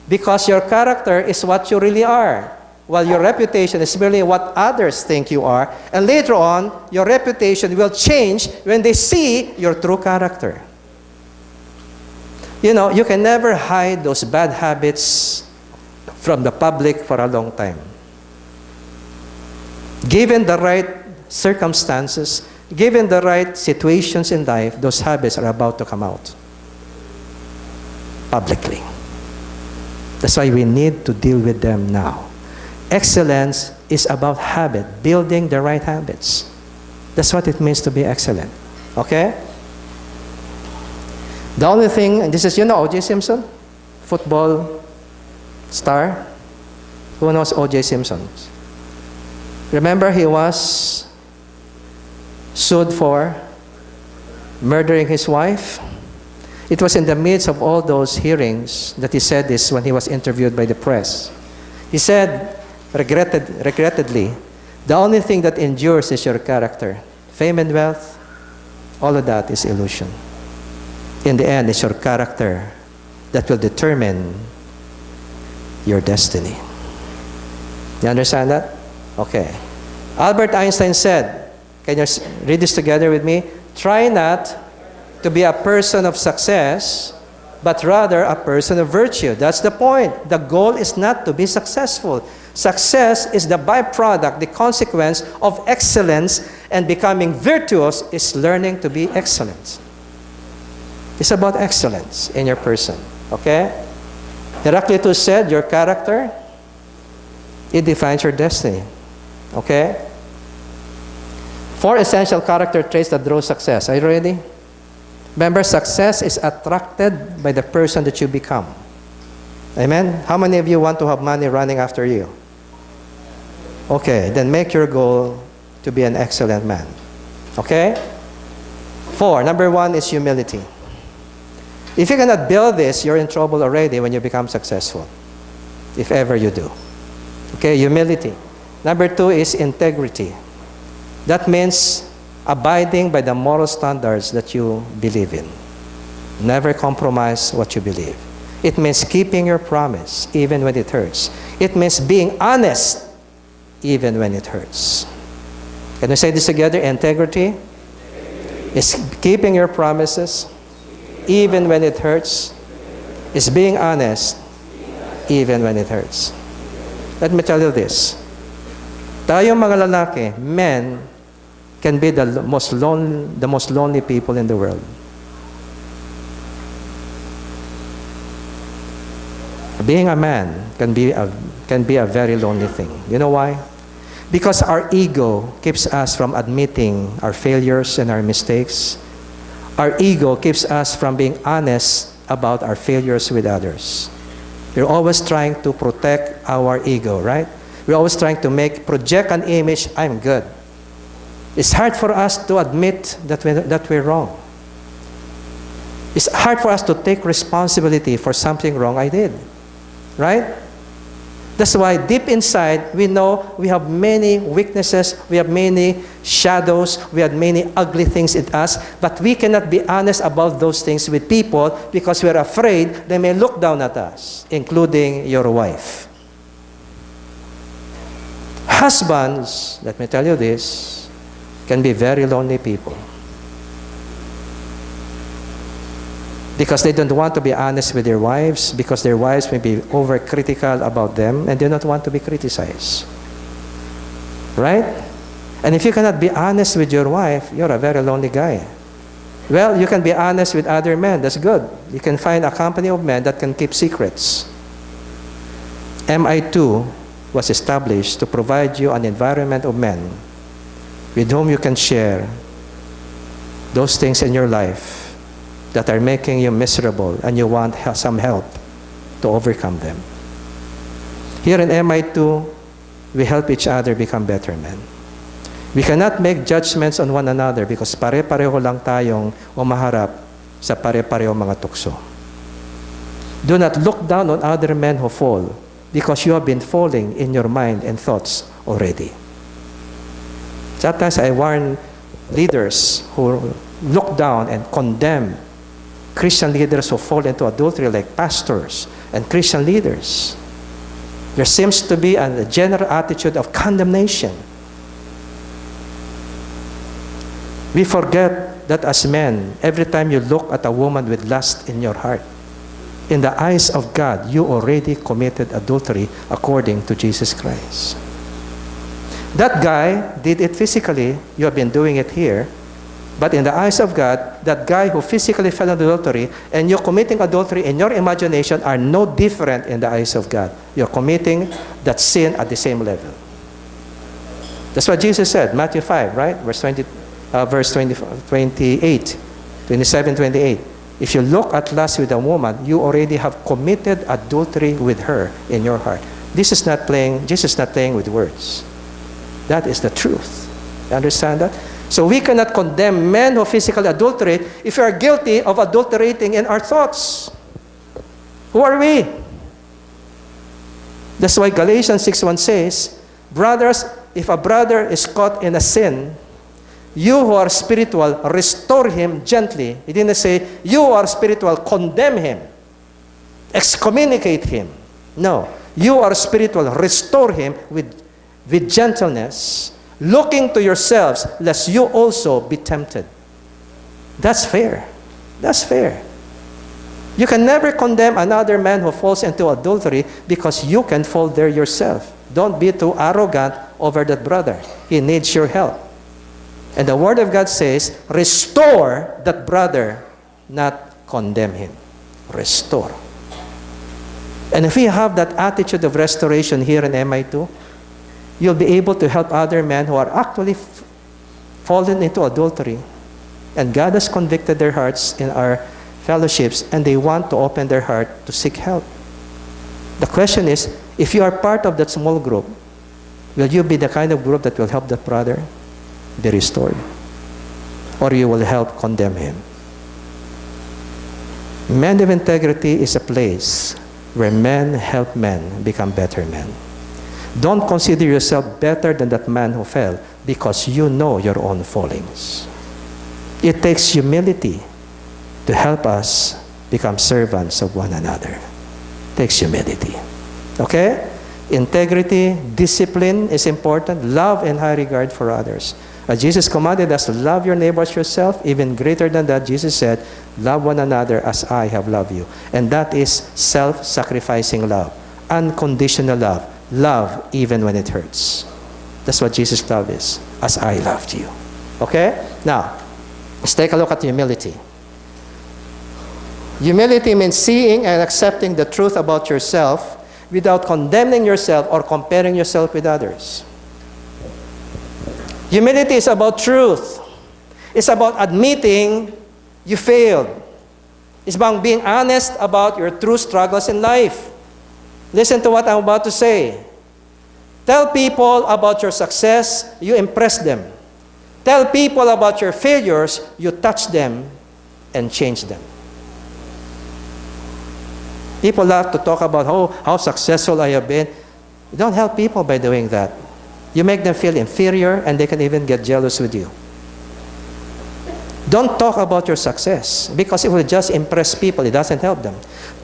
Because your character is what you really are, while your reputation is merely what others think you are. And later on, your reputation will change when they see your true character. You know, you can never hide those bad habits from the public for a long time. Given the right circumstances, given the right situations in life, those habits are about to come out publicly. That's why we need to deal with them now. Excellence is about habit, building the right habits. That's what it means to be excellent. Okay? The only thing, and this is, you know O.J. Simpson? Football star? Who knows O.J. Simpson? Remember, he was sued for murdering his wife? It was in the midst of all those hearings that he said this when he was interviewed by the press. He said, regrettably, the only thing that endures is your character. Fame and wealth, all of that is illusion. In the end, it's your character that will determine your destiny. You understand that? Okay. Albert Einstein said, can you read this together with me? Try not to be a person of success, but rather a person of virtue. That's the point. The goal is not to be successful. Success is the byproduct, the consequence of excellence, and becoming virtuous is learning to be excellent. It's about excellence in your person. Okay? Heraclitus said, your character, it defines your destiny. Okay? 4 essential character traits that draw success. Are you ready? Remember, success is attracted by the person that you become. Amen? How many of you want to have money running after you? Okay, then make your goal to be an excellent man. Okay? 4, number 1 is humility. If you cannot build this, you're in trouble already when you become successful. If ever you do. Okay, humility. Number 2 is integrity. That means abiding by the moral standards that you believe in. Never compromise what you believe. It means keeping your promise even when it hurts. It means being honest even when it hurts. Can we say this together? Integrity is keeping your promises even when it hurts. Is being honest even when it hurts. Let me tell you this. Tayong mga lalaki, men, can be the most lonely people in the world. Being a man can be a very lonely thing. You know why? Because our ego keeps us from admitting our failures and our mistakes. Our ego keeps us from being honest about our failures with others. We're always trying to protect our ego, right? We're always trying to project an image, I'm good. It's hard for us to admit that we're wrong. It's hard for us to take responsibility for something wrong I did. Right? That's why deep inside, we know we have many weaknesses, we have many shadows, we have many ugly things in us, but we cannot be honest about those things with people because we're afraid they may look down at us, including your wife. Husbands, let me tell you this, can be very lonely people. Because they don't want to be honest with their wives, because their wives may be overcritical about them, and they don't want to be criticized. Right? And if you cannot be honest with your wife, you're a very lonely guy. Well, you can be honest with other men. That's good. You can find a company of men that can keep secrets. MI2 was established to provide you an environment of men with whom you can share those things in your life that are making you miserable and you want some help to overcome them. Here in MI2, we help each other become better men. We cannot make judgments on one another because pare-pareho lang tayong umaharap sa pare-pareho mga tukso. Do not look down on other men who fall because you have been falling in your mind and thoughts already. Sometimes I warn leaders who look down and condemn Christian leaders who fall into adultery, like pastors and Christian leaders. There seems to be a general attitude of condemnation. We forget that as men, every time you look at a woman with lust in your heart, in the eyes of God, you already committed adultery according to Jesus Christ. That guy did it physically. You have been doing it here. But in the eyes of God, that guy who physically fell into adultery and you're committing adultery in your imagination are no different in the eyes of God. You're committing that sin at the same level. That's what Jesus said, Matthew 5, right? Verse 27, 28. If you look at lust with a woman, you already have committed adultery with her in your heart. Jesus is not playing with words. That is the truth. You understand that? So we cannot condemn men who physically adulterate if we are guilty of adulterating in our thoughts. Who are we? That's why Galatians 6:1 says, brothers, if a brother is caught in a sin, you who are spiritual, restore him gently. He didn't say, you who are spiritual, condemn him, excommunicate him. No, you are spiritual, restore him with gentleness, looking to yourselves, lest you also be tempted. That's fair. That's fair. You can never condemn another man who falls into adultery because you can fall there yourself. Don't be too arrogant over that brother. He needs your help. And the Word of God says, restore that brother, not condemn him. Restore. And if we have that attitude of restoration here in MI2, you'll be able to help other men who are actually fallen into adultery. And God has convicted their hearts in our fellowships, and they want to open their heart to seek help. The question is, if you are part of that small group, will you be the kind of group that will help that brother be restored? Or you will help condemn him? Men of integrity is a place where men help men become better men. Don't consider yourself better than that man who fell because you know your own fallings. It takes humility to help us become servants of one another. It takes humility. Okay? Integrity, discipline is important. Love and high regard for others. As Jesus commanded us to love your neighbors yourself, even greater than that, Jesus said, love one another as I have loved you. And that is self-sacrificing love, unconditional love, love even when it hurts. That's what Jesus' love is, as I loved you. Okay? Now, let's take a look at humility. Humility means seeing and accepting the truth about yourself without condemning yourself or comparing yourself with others. Humility is about truth. It's about admitting you failed. It's about being honest about your true struggles in life. Listen to what I'm about to say. Tell people about your success, you impress them. Tell people about your failures, you touch them and change them. People love to talk about how successful I have been. You don't help people by doing that. You make them feel inferior and they can even get jealous with you. Don't talk about your success because it will just impress people. It doesn't help them.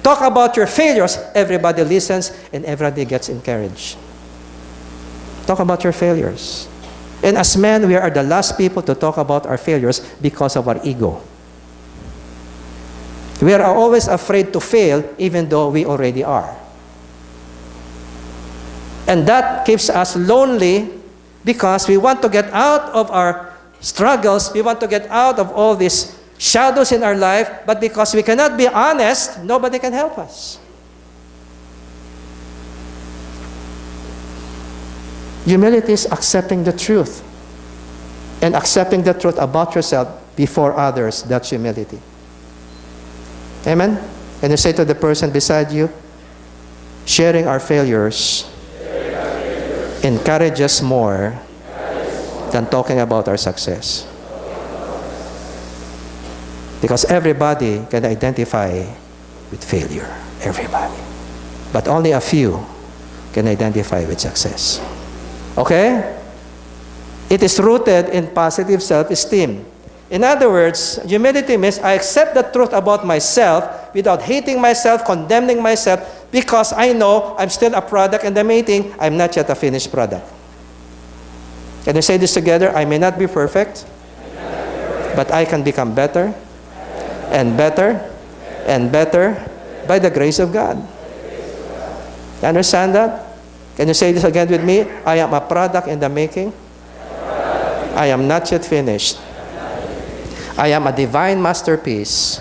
Talk about your failures. Everybody listens and everybody gets encouraged. Talk about your failures. And as men, we are the last people to talk about our failures because of our ego. We are always afraid to fail even though we already are. And that keeps us lonely because we want to get out of our struggles, we want to get out of all these shadows in our life, but because we cannot be honest, nobody can help us. Humility is accepting the truth. And accepting the truth about yourself before others, that's humility. Amen? And you say to the person beside you, sharing our failures encourages us more than talking about our success. Because everybody can identify with failure. Everybody. But only a few can identify with success. Okay? It is rooted in positive self-esteem. In other words, humility means I accept the truth about myself without hating myself, condemning myself, because I know I'm still a product in the making. I'm not yet a finished product. Can we say this together? I may not be perfect, but I can become better and better and better by the grace of God. You understand that? Can you say this again with me? I am a product in the making. I am not yet finished. I am a divine masterpiece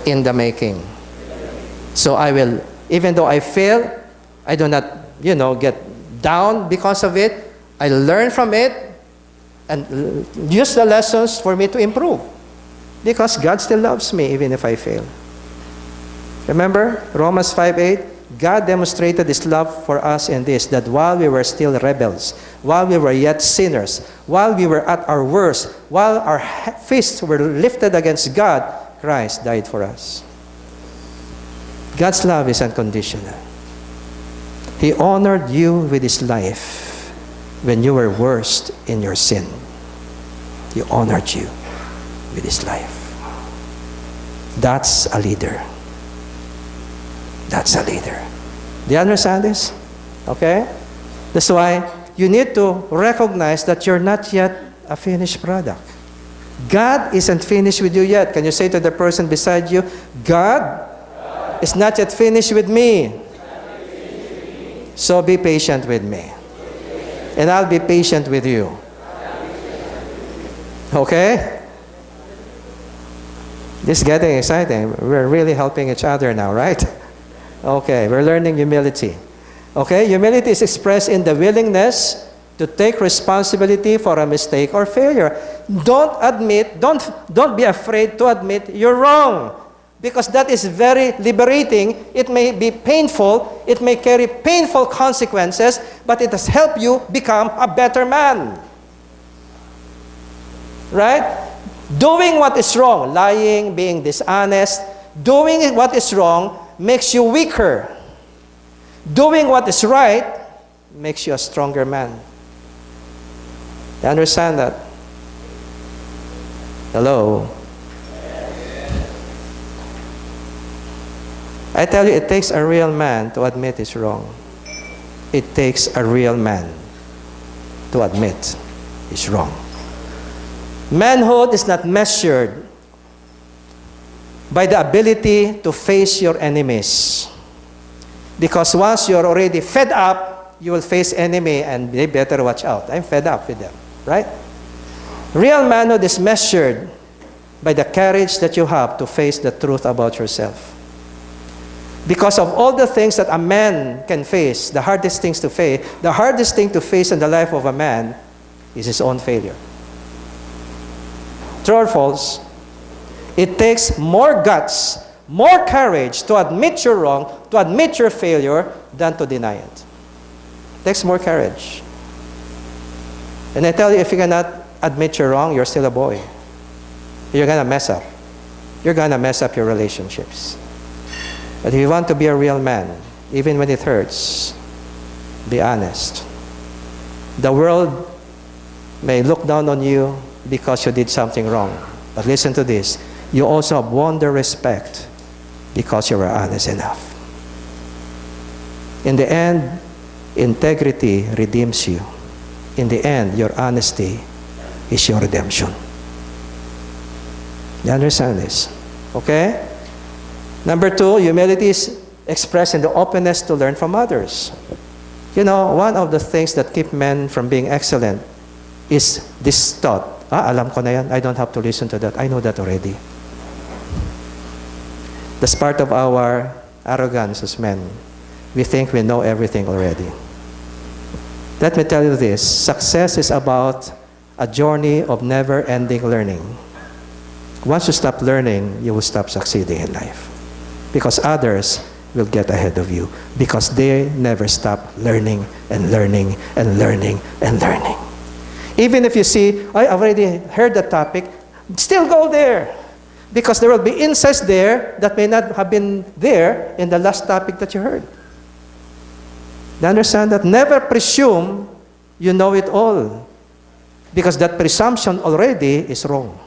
in the making. So I will, even though I fail, I do not, get down because of it. I learn from it and use the lessons for me to improve. Because God still loves me even if I fail. Remember, Romans 5:8, God demonstrated His love for us in this, that while we were still rebels, while we were yet sinners, while we were at our worst, while our fists were lifted against God, Christ died for us. God's love is unconditional. He honored you with His life when you were worst in your sin. He honored you with His life. That's a leader. That's a leader. Do you understand this? Okay? That's why you need to recognize that you're not yet a finished product. God isn't finished with you yet. Can you say to the person beside you, God is not yet finished with me. So be patient with me. And I'll be patient with you. Okay? This is getting exciting. We're really helping each other now, right? Okay, we're learning humility. Okay, humility is expressed in the willingness to take responsibility for a mistake or failure. Don't be afraid to admit you're wrong. Because that is very liberating. It may be painful. It may carry painful consequences, but it has helped you become a better man. Right? Doing what is wrong, lying, being dishonest, doing what is wrong makes you weaker. Doing what is right makes you a stronger man. You understand that? Hello? I tell you, it takes a real man to admit he's wrong. It takes a real man to admit he's wrong. Manhood is not measured by the ability to face your enemies. Because once you're already fed up, you will face enemy and they better watch out. I'm fed up with them, right? Real manhood is measured by the courage that you have to face the truth about yourself. Because of all the things that a man can face, the hardest thing to face in the life of a man is his own failure. True or false? It takes more guts, more courage to admit you're wrong, to admit your failure, than to deny it. It takes more courage. And I tell you, if you cannot admit you're wrong, you're still a boy. You're going to mess up. You're going to mess up your relationships. But if you want to be a real man, even when it hurts, be honest. The world may look down on you because you did something wrong. But listen to this. You also have won their respect because you were honest enough. In the end, integrity redeems you. In the end, your honesty is your redemption. You understand this? Okay? Number 2, humility is expressed in the openness to learn from others. You know, one of the things that keep men from being excellent is this thought. Alam ko na yan. I don't have to listen to that. I know that already. That's part of our arrogance as men. We think we know everything already. Let me tell you this. Success is about a journey of never-ending learning. Once you stop learning, you will stop succeeding in life. Because others will get ahead of you. Because they never stop learning and learning and learning and learning. Even if you see, I already heard the topic, still go there. Because there will be insights there that may not have been there in the last topic that you heard. You understand that? Never presume you know it all. Because that presumption already is wrong.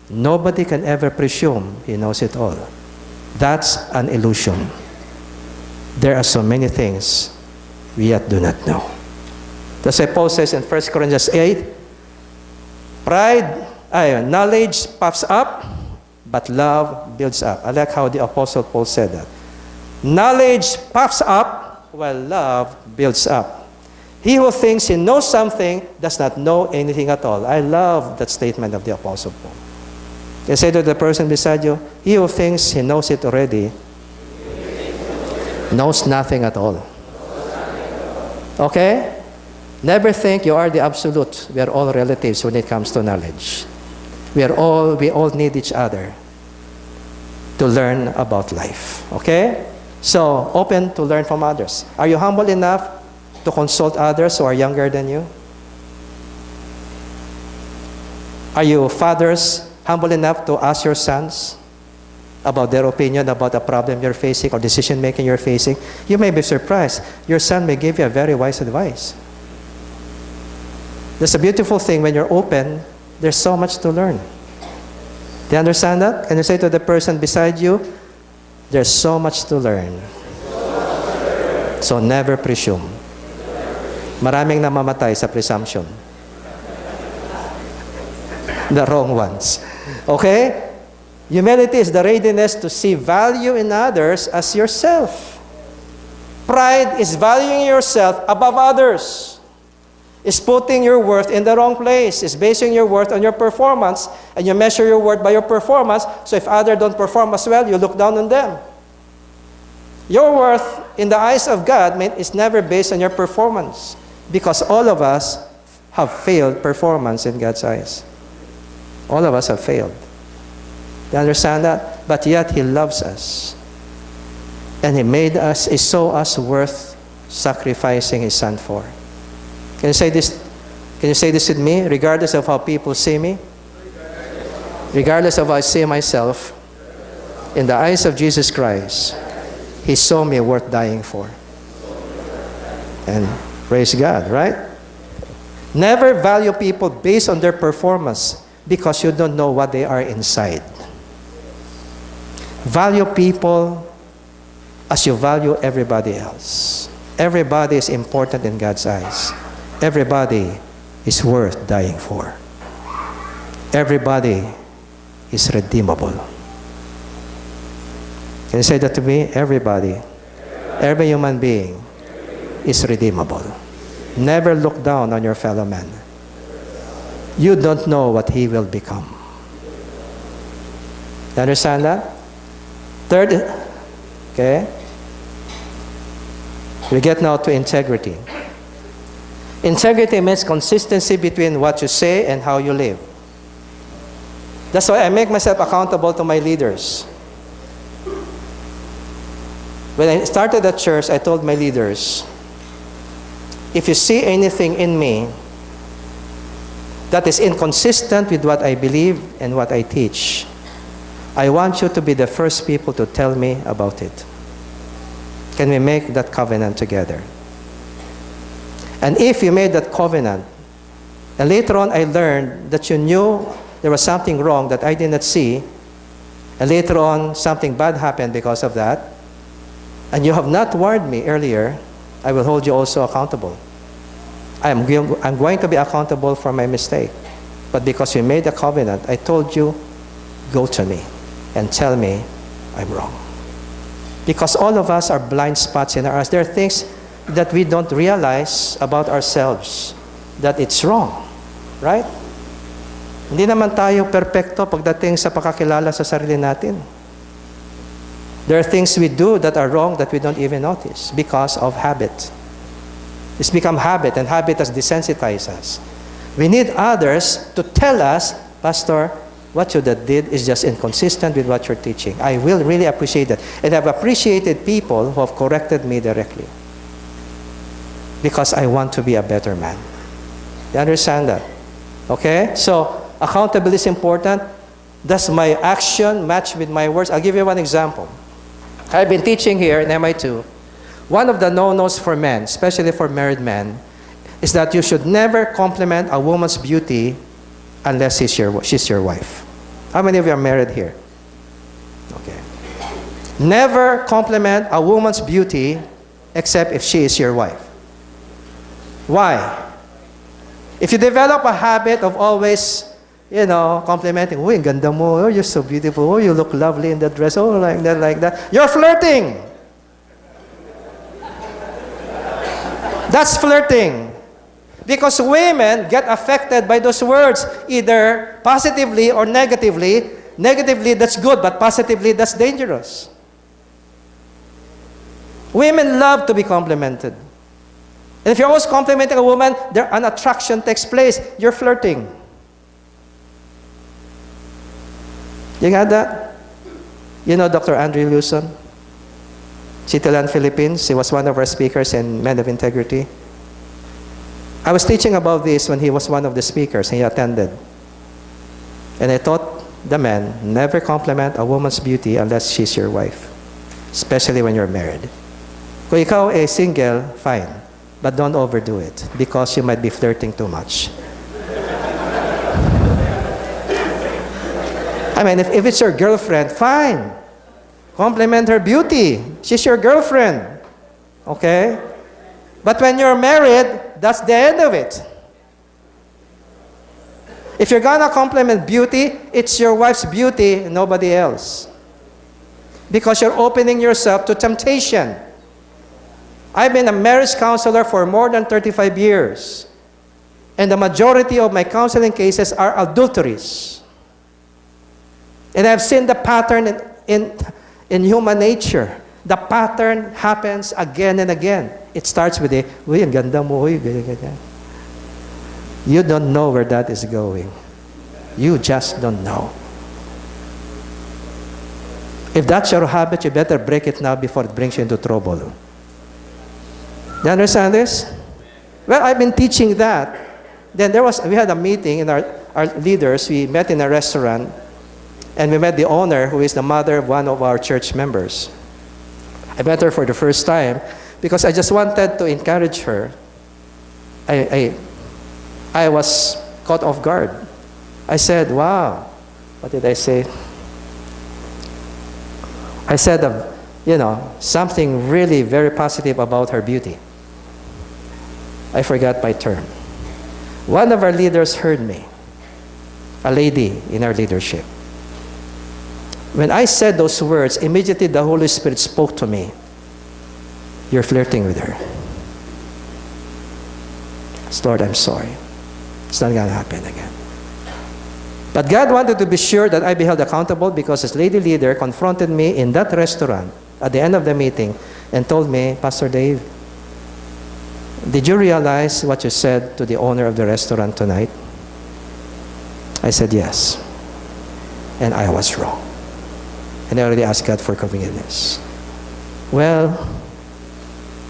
Nobody can ever presume he knows it all. That's an illusion. There are so many things we yet do not know. That's why Paul says in 1 Corinthians 8, knowledge puffs up, but love builds up. I like how the Apostle Paul said that. Knowledge puffs up, while love builds up. He who thinks he knows something does not know anything at all. I love that statement of the Apostle Paul. You say to the person beside you, he who thinks he knows it already knows nothing at all. Okay? Never think you are the absolute. We are all relatives when it comes to knowledge. We all need each other to learn about life. Okay? So, open to learn from others. Are you humble enough to consult others who are younger than you? Are you fathers humble enough to ask your sons about their opinion about a problem you're facing or decision making you're facing? You may be surprised. Your son may give you a very wise advice. That's a beautiful thing when you're open. There's so much to learn. Do you understand that? Can you say to the person beside you, there's so much to learn. So never presume. Maraming namamatay sa presumption. The wrong ones. Okay? Humility is the readiness to see value in others as yourself. Pride is valuing yourself above others. Is putting your worth in the wrong place. Is basing your worth on your performance, and you measure your worth by your performance. So if others don't perform as well, you look down on them. Your worth in the eyes of God is never based on your performance, because all of us have failed performance in God's eyes. All of us have failed. You understand that? But yet He loves us. And He saw us worth sacrificing His Son for. Can you say this? Can you say this with me? Regardless of how people see me, regardless of how I see myself, in the eyes of Jesus Christ, He saw me worth dying for. And praise God, right? Never value people based on their performance, because you don't know what they are inside. Value people as you value everybody else. Everybody is important in God's eyes. Everybody is worth dying for. Everybody is redeemable. Can you say that to me? Everybody, every human being is redeemable. Never look down on your fellow man. You don't know what he will become. You understand that? Third, okay? We get now to integrity. Integrity means consistency between what you say and how you live. That's why I make myself accountable to my leaders. When I started at church, I told my leaders, if you see anything in me that is inconsistent with what I believe and what I teach, I want you to be the first people to tell me about it. Can we make that covenant together? And if you made that covenant, and later on I learned that you knew there was something wrong that I did not see, and later on something bad happened because of that, and you have not warned me earlier, I will hold you also accountable. I'm going to be accountable for my mistake. But because we made a covenant, I told you, go to me and tell me I'm wrong. Because all of us are blind spots in our eyes. There are things that we don't realize about ourselves that it's wrong. Right? Hindi naman tayo perfecto pagdating sa pakakilala sa sarili natin. There are things we do that are wrong that we don't even notice because of habit. It's become habit, and habit has desensitized us. We need others to tell us, Pastor, what you did is just inconsistent with what you're teaching. I will really appreciate that. And I've appreciated people who have corrected me directly. Because I want to be a better man. You understand that? Okay? So, accountability is important. Does my action match with my words? I'll give you one example. I've been teaching here in MI2. One of the no-nos for men, especially for married men, is that you should never compliment a woman's beauty unless she's your wife. How many of you are married here? Okay. Never compliment a woman's beauty except if she is your wife. Why? If you develop a habit of always, complimenting, oh, ang ganda mo, oh, you're so beautiful, oh, you look lovely in that dress, oh, like that. You're flirting. That's flirting. Because women get affected by those words, either positively or negatively. Negatively, that's good, but positively, that's dangerous. Women love to be complimented. And if you're always complimenting a woman, an attraction takes place. You're flirting. You got that? You know Dr. Andrew Luzon? Citiland, Philippines. He was one of our speakers in Men of Integrity. I was teaching about this when he was one of the speakers. He attended. And I taught the men, never compliment a woman's beauty unless she's your wife. Especially when you're married. Kung ikaw ay single, fine. But don't overdo it because you might be flirting too much. I mean, if it's your girlfriend, fine. Compliment her beauty. She's your girlfriend. Okay? But when you're married, that's the end of it. If you're gonna compliment beauty, it's your wife's beauty, nobody else. Because you're opening yourself to temptation. I've been a marriage counselor for more than 35 years. And the majority of my counseling cases are adulteries. And I've seen the pattern in human nature. The pattern happens again and again. It starts with a, uy, ang ganda mo, uy, ganyan, ganyan. You don't know where that is going. You just don't know. If that's your habit, you better break it now before it brings you into trouble. You understand this? Well, I've been teaching that. Then we had a meeting in our leaders. We met in a restaurant. And we met the owner, who is the mother of one of our church members. I met her for the first time because I just wanted to encourage her. I was caught off guard. I said, wow. What did I say? I said, something really very positive about her beauty. I forgot my term. One of our leaders heard me, a lady in our leadership. When I said those words, immediately the Holy Spirit spoke to me. You're flirting with her. Lord, I'm sorry. It's not going to happen again. But God wanted to be sure that I be held accountable because this lady leader confronted me in that restaurant at the end of the meeting and told me, Pastor Dave, did you realize what you said to the owner of the restaurant tonight? I said, yes. And I was wrong. And I already asked God for forgiveness. Well,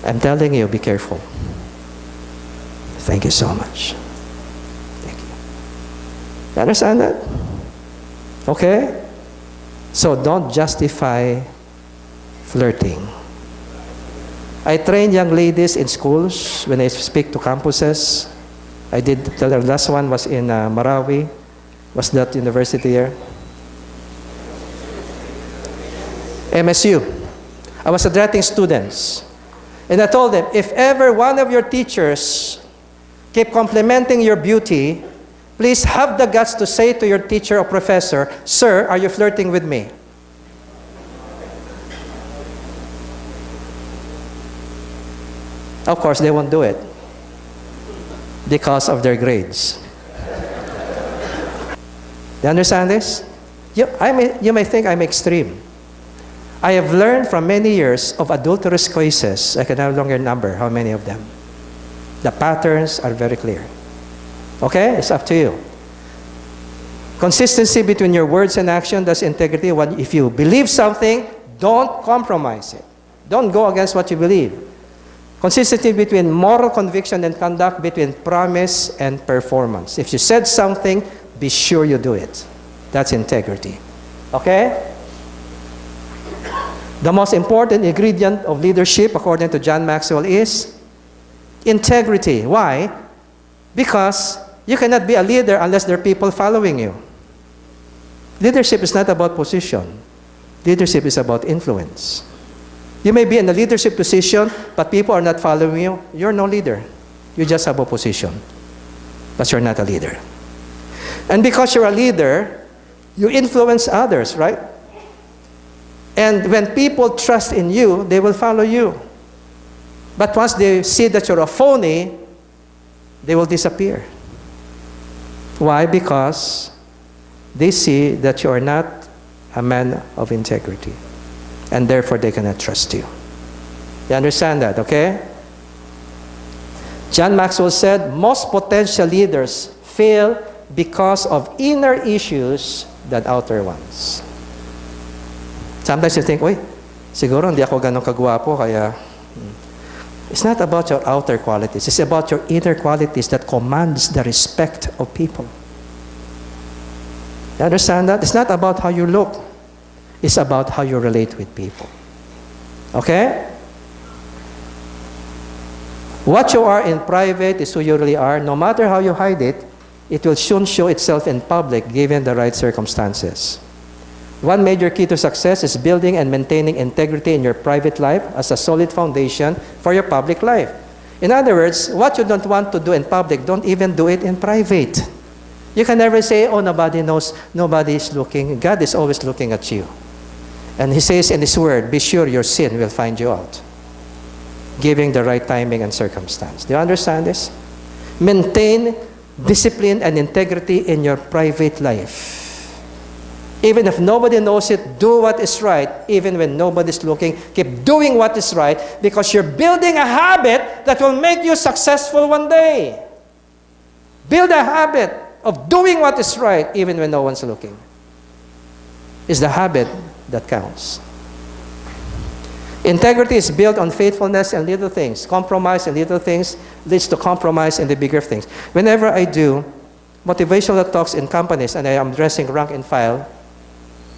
I'm telling you, be careful. Thank you so much. Thank you. You understand that? Okay? So don't justify flirting. I train young ladies in schools when I speak to campuses. The last one was in Marawi. Was that university here? MSU. I was addressing students. And I told them, if ever one of your teachers keep complimenting your beauty, please have the guts to say to your teacher or professor, sir, are you flirting with me? Of course, they won't do it because of their grades. You understand this? You may think I'm extreme. I have learned from many years of adulterous cases. I can no longer number how many of them. The patterns are very clear. Okay? It's up to you. Consistency between your words and action, that's integrity. If you believe something, don't compromise it. Don't go against what you believe. Consistency between moral conviction and conduct, between promise and performance. If you said something, be sure you do it. That's integrity. Okay? The most important ingredient of leadership, according to John Maxwell, is integrity. Why? Because you cannot be a leader unless there are people following you. Leadership is not about position. Leadership is about influence. You may be in a leadership position, but people are not following you. You're no leader. You just have a position. But you're not a leader. And because you're a leader, you influence others, right? And when people trust in you, they will follow you. But once they see that you're a phony, they will disappear. Why? Because they see that you are not a man of integrity. And therefore, they cannot trust you. You understand that, okay? John Maxwell said, most potential leaders fail because of inner issues than outer ones. Sometimes you think, "Uy, siguro hindi ako ganun kagwapo, kaya..." It's not about your outer qualities. It's about your inner qualities that commands the respect of people. You understand that? It's not about how you look. It's about how you relate with people. Okay? What you are in private is who you really are. No matter how you hide it, it will soon show itself in public given the right circumstances. One major key to success is building and maintaining integrity in your private life as a solid foundation for your public life. In other words, what you don't want to do in public, don't even do it in private. You can never say, "Oh, nobody knows, nobody is looking." God is always looking at you. And He says in His Word, "Be sure your sin will find you out," giving the right timing and circumstance. Do you understand this? Maintain discipline and integrity in your private life. Even if nobody knows it, do what is right. Even when nobody's looking, keep doing what is right, because you're building a habit that will make you successful one day. Build a habit of doing what is right even when no one's looking. It's the habit that counts. Integrity is built on faithfulness in little things. Compromise in little things leads to compromise in the bigger things. Whenever I do motivational talks in companies and I am addressing rank and file,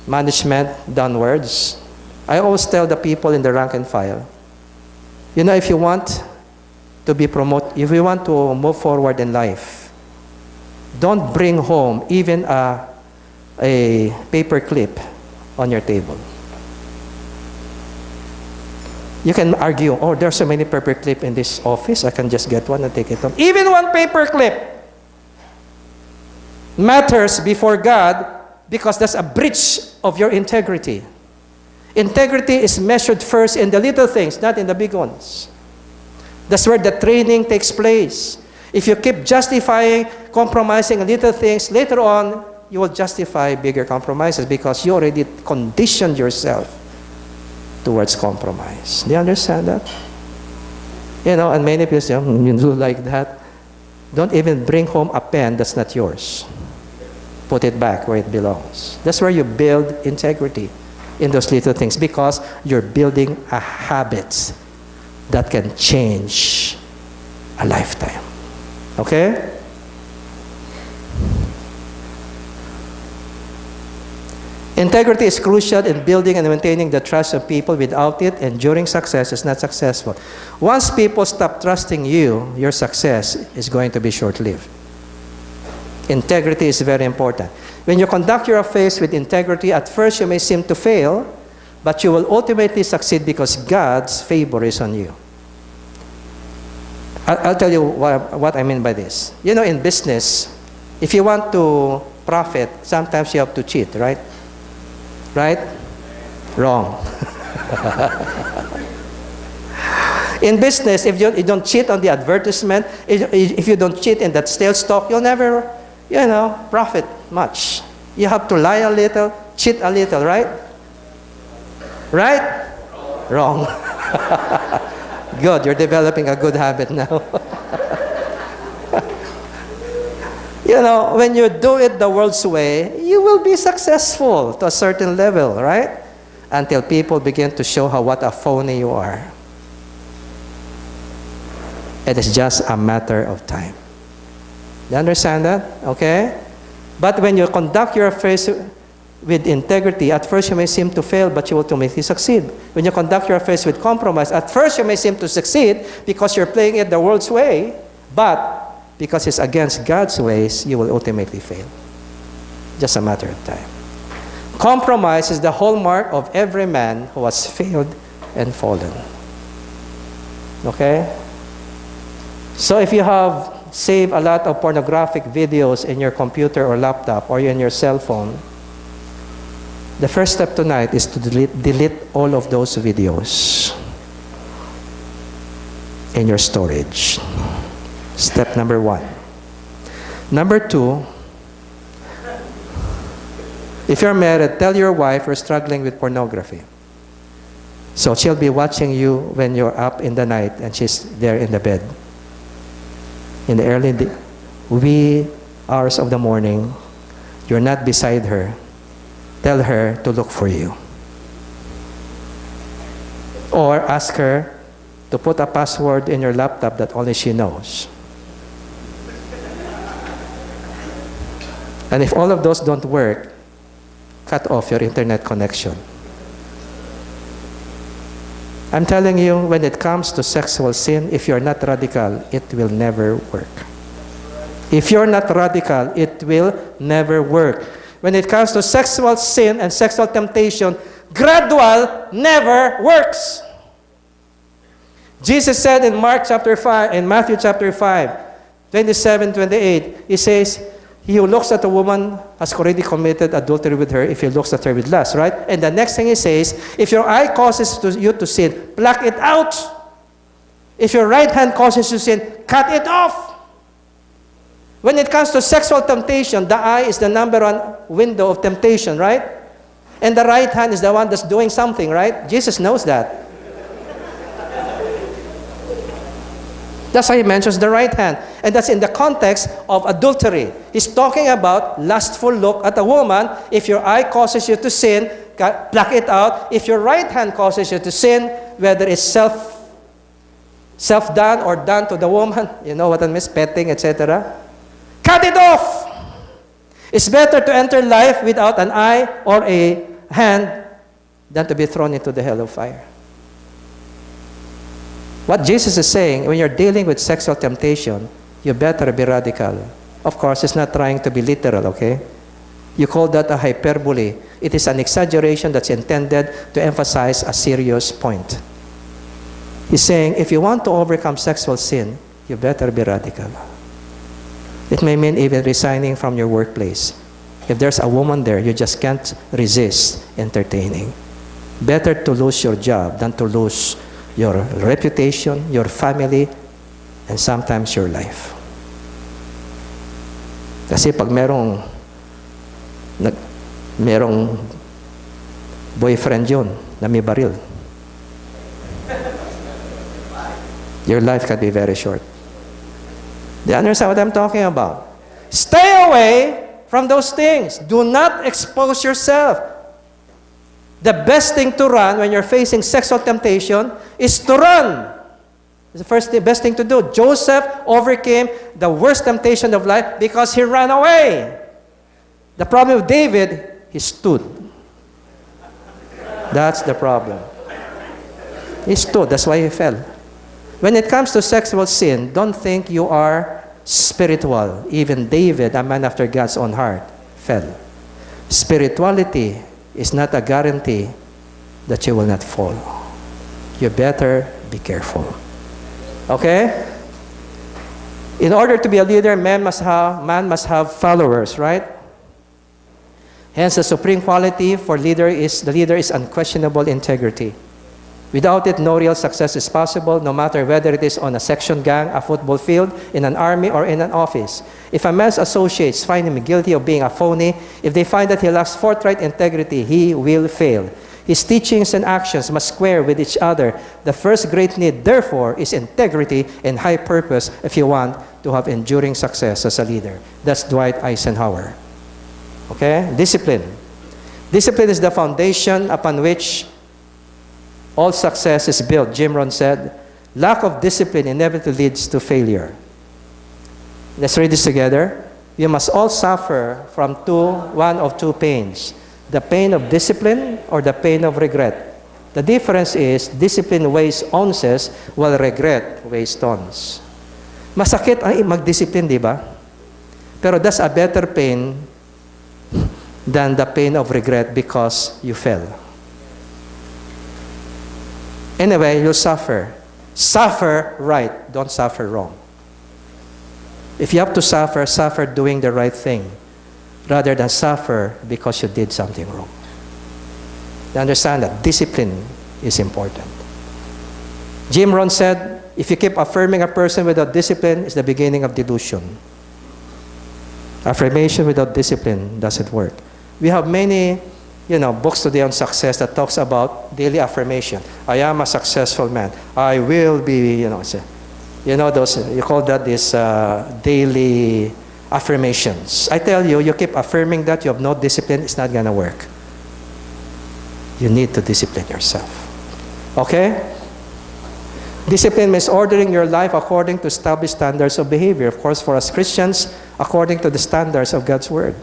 management downwards, I always tell the people in the rank and file, you know, if you want to be promoted, if you want to move forward in life, don't bring home even a paper clip on your table. You can argue, "Oh, there's so many paper clips in this office, I can just get one and take it home." Even one paper clip matters before God, because that's a breach of your integrity. Integrity is measured first in the little things, not in the big ones. That's where the training takes place. If you keep justifying, compromising little things, later on, you will justify bigger compromises because you already conditioned yourself towards compromise. Do you understand that? You know, and many people say, "You do like that." Don't even bring home a pen that's not yours. Put it back where it belongs. That's where you build integrity, in those little things, because you're building a habit that can change a lifetime. Okay? Integrity is crucial in building and maintaining the trust of people. Without it, enduring success is not successful. Once people stop trusting you, your success is going to be short-lived. Integrity is very important. When you conduct your affairs with integrity, at first you may seem to fail, but you will ultimately succeed because God's favor is on you. I'll tell you what I mean by this. You know, in business, if you want to profit, sometimes you have to cheat, right? Right? Wrong. In business, if you don't cheat on the advertisement, if you don't cheat in that sales talk, you'll never, profit much. You have to lie a little, cheat a little, right? Right? Wrong. Good, you're developing a good habit now. When you do it the world's way, you will be successful to a certain level, right? Until people begin to show what a phony you are. It is just a matter of time. You understand that? Okay? But when you conduct your affairs with integrity, at first you may seem to fail, but you will ultimately succeed. When you conduct your affairs with compromise, at first you may seem to succeed because you're playing it the world's way, but because it's against God's ways, you will ultimately fail. Just a matter of time. Compromise is the hallmark of every man who has failed and fallen. Okay? So if you have saved a lot of pornographic videos in your computer or laptop or in your cell phone, the first step tonight is to delete all of those videos in your storage. Step number 1. Number 2, if you're married, tell your wife you're struggling with pornography. So she'll be watching you when you're up in the night and she's there in the bed. In the early wee hours of the morning, you're not beside her. Tell her to look for you. Or ask her to put a password in your laptop that only she knows. And if all of those don't work, cut off your internet connection. I'm telling you, when it comes to sexual sin, if you're not radical, it will never work. If you're not radical, it will never work. When it comes to sexual sin and sexual temptation, gradual never works. Jesus said in Matthew chapter 5, 27, 28, he says, he who looks at a woman has already committed adultery with her if he looks at her with lust, right? And the next thing he says, if your eye causes you to sin, pluck it out. If your right hand causes you to sin, cut it off. When it comes to sexual temptation, the eye is the number one window of temptation, right? And the right hand is the one that's doing something, right? Jesus knows that. That's why he mentions the right hand. And that's in the context of adultery. He's talking about lustful look at a woman. If your eye causes you to sin, pluck it out. If your right hand causes you to sin, whether it's self-done or done to the woman, you know what I mean, petting, etc., cut it off. It's better to enter life without an eye or a hand than to be thrown into the hell of fire. What Jesus is saying, when you're dealing with sexual temptation, you better be radical. Of course, he's not trying to be literal, okay? You call that a hyperbole. It is an exaggeration that's intended to emphasize a serious point. He's saying, if you want to overcome sexual sin, you better be radical. It may mean even resigning from your workplace. If there's a woman there, you just can't resist entertaining. Better to lose your job than to lose your reputation, your family, and sometimes your life. Kasi pag merong boyfriend yun na may baril, your life can be very short. Do you understand what I'm talking about? Stay away from those things. Do not expose yourself. The best thing to run when you're facing sexual temptation is to run. It's the best thing to do. Joseph overcame the worst temptation of life because he ran away. The problem with David, he stood. That's the problem. He stood. That's why he fell. When it comes to sexual sin, don't think you are spiritual. Even David, a man after God's own heart, fell. Spirituality is not a guarantee that you will not fall. You better be careful. Okay? In order to be a leader, man must have followers, right? Hence, the supreme quality for the leader is unquestionable integrity. Without it, no real success is possible, no matter whether it is on a section gang, a football field, in an army, or in an office. If a man's associates find him guilty of being a phony, if they find that he lacks forthright integrity, he will fail. His teachings and actions must square with each other. The first great need, therefore, is integrity and high purpose if you want to have enduring success as a leader. That's Dwight Eisenhower. Okay? Discipline. Discipline is the foundation upon which all success is built. Jim Rohn said, lack of discipline inevitably leads to failure. Let's read this together. You must all suffer from one of two pains. The pain of discipline or the pain of regret. The difference is, discipline weighs ounces while regret weighs tons. Masakit ang mag-discipline, di ba? Pero that's a better pain than the pain of regret because you fell. Anyway, you'll suffer. Suffer right. Don't suffer wrong. If you have to suffer, suffer doing the right thing rather than suffer because you did something wrong. You understand that discipline is important. Jim Rohn said, if you keep affirming a person without discipline, it's the beginning of delusion. Affirmation without discipline doesn't work. We have many books today on success that talks about daily affirmation. I am a successful man. I will be, those, you call that this daily affirmations. I tell you, you keep affirming that, you have no discipline, it's not going to work. You need to discipline yourself. Okay? Discipline means ordering your life according to established standards of behavior. Of course, for us Christians, according to the standards of God's Word.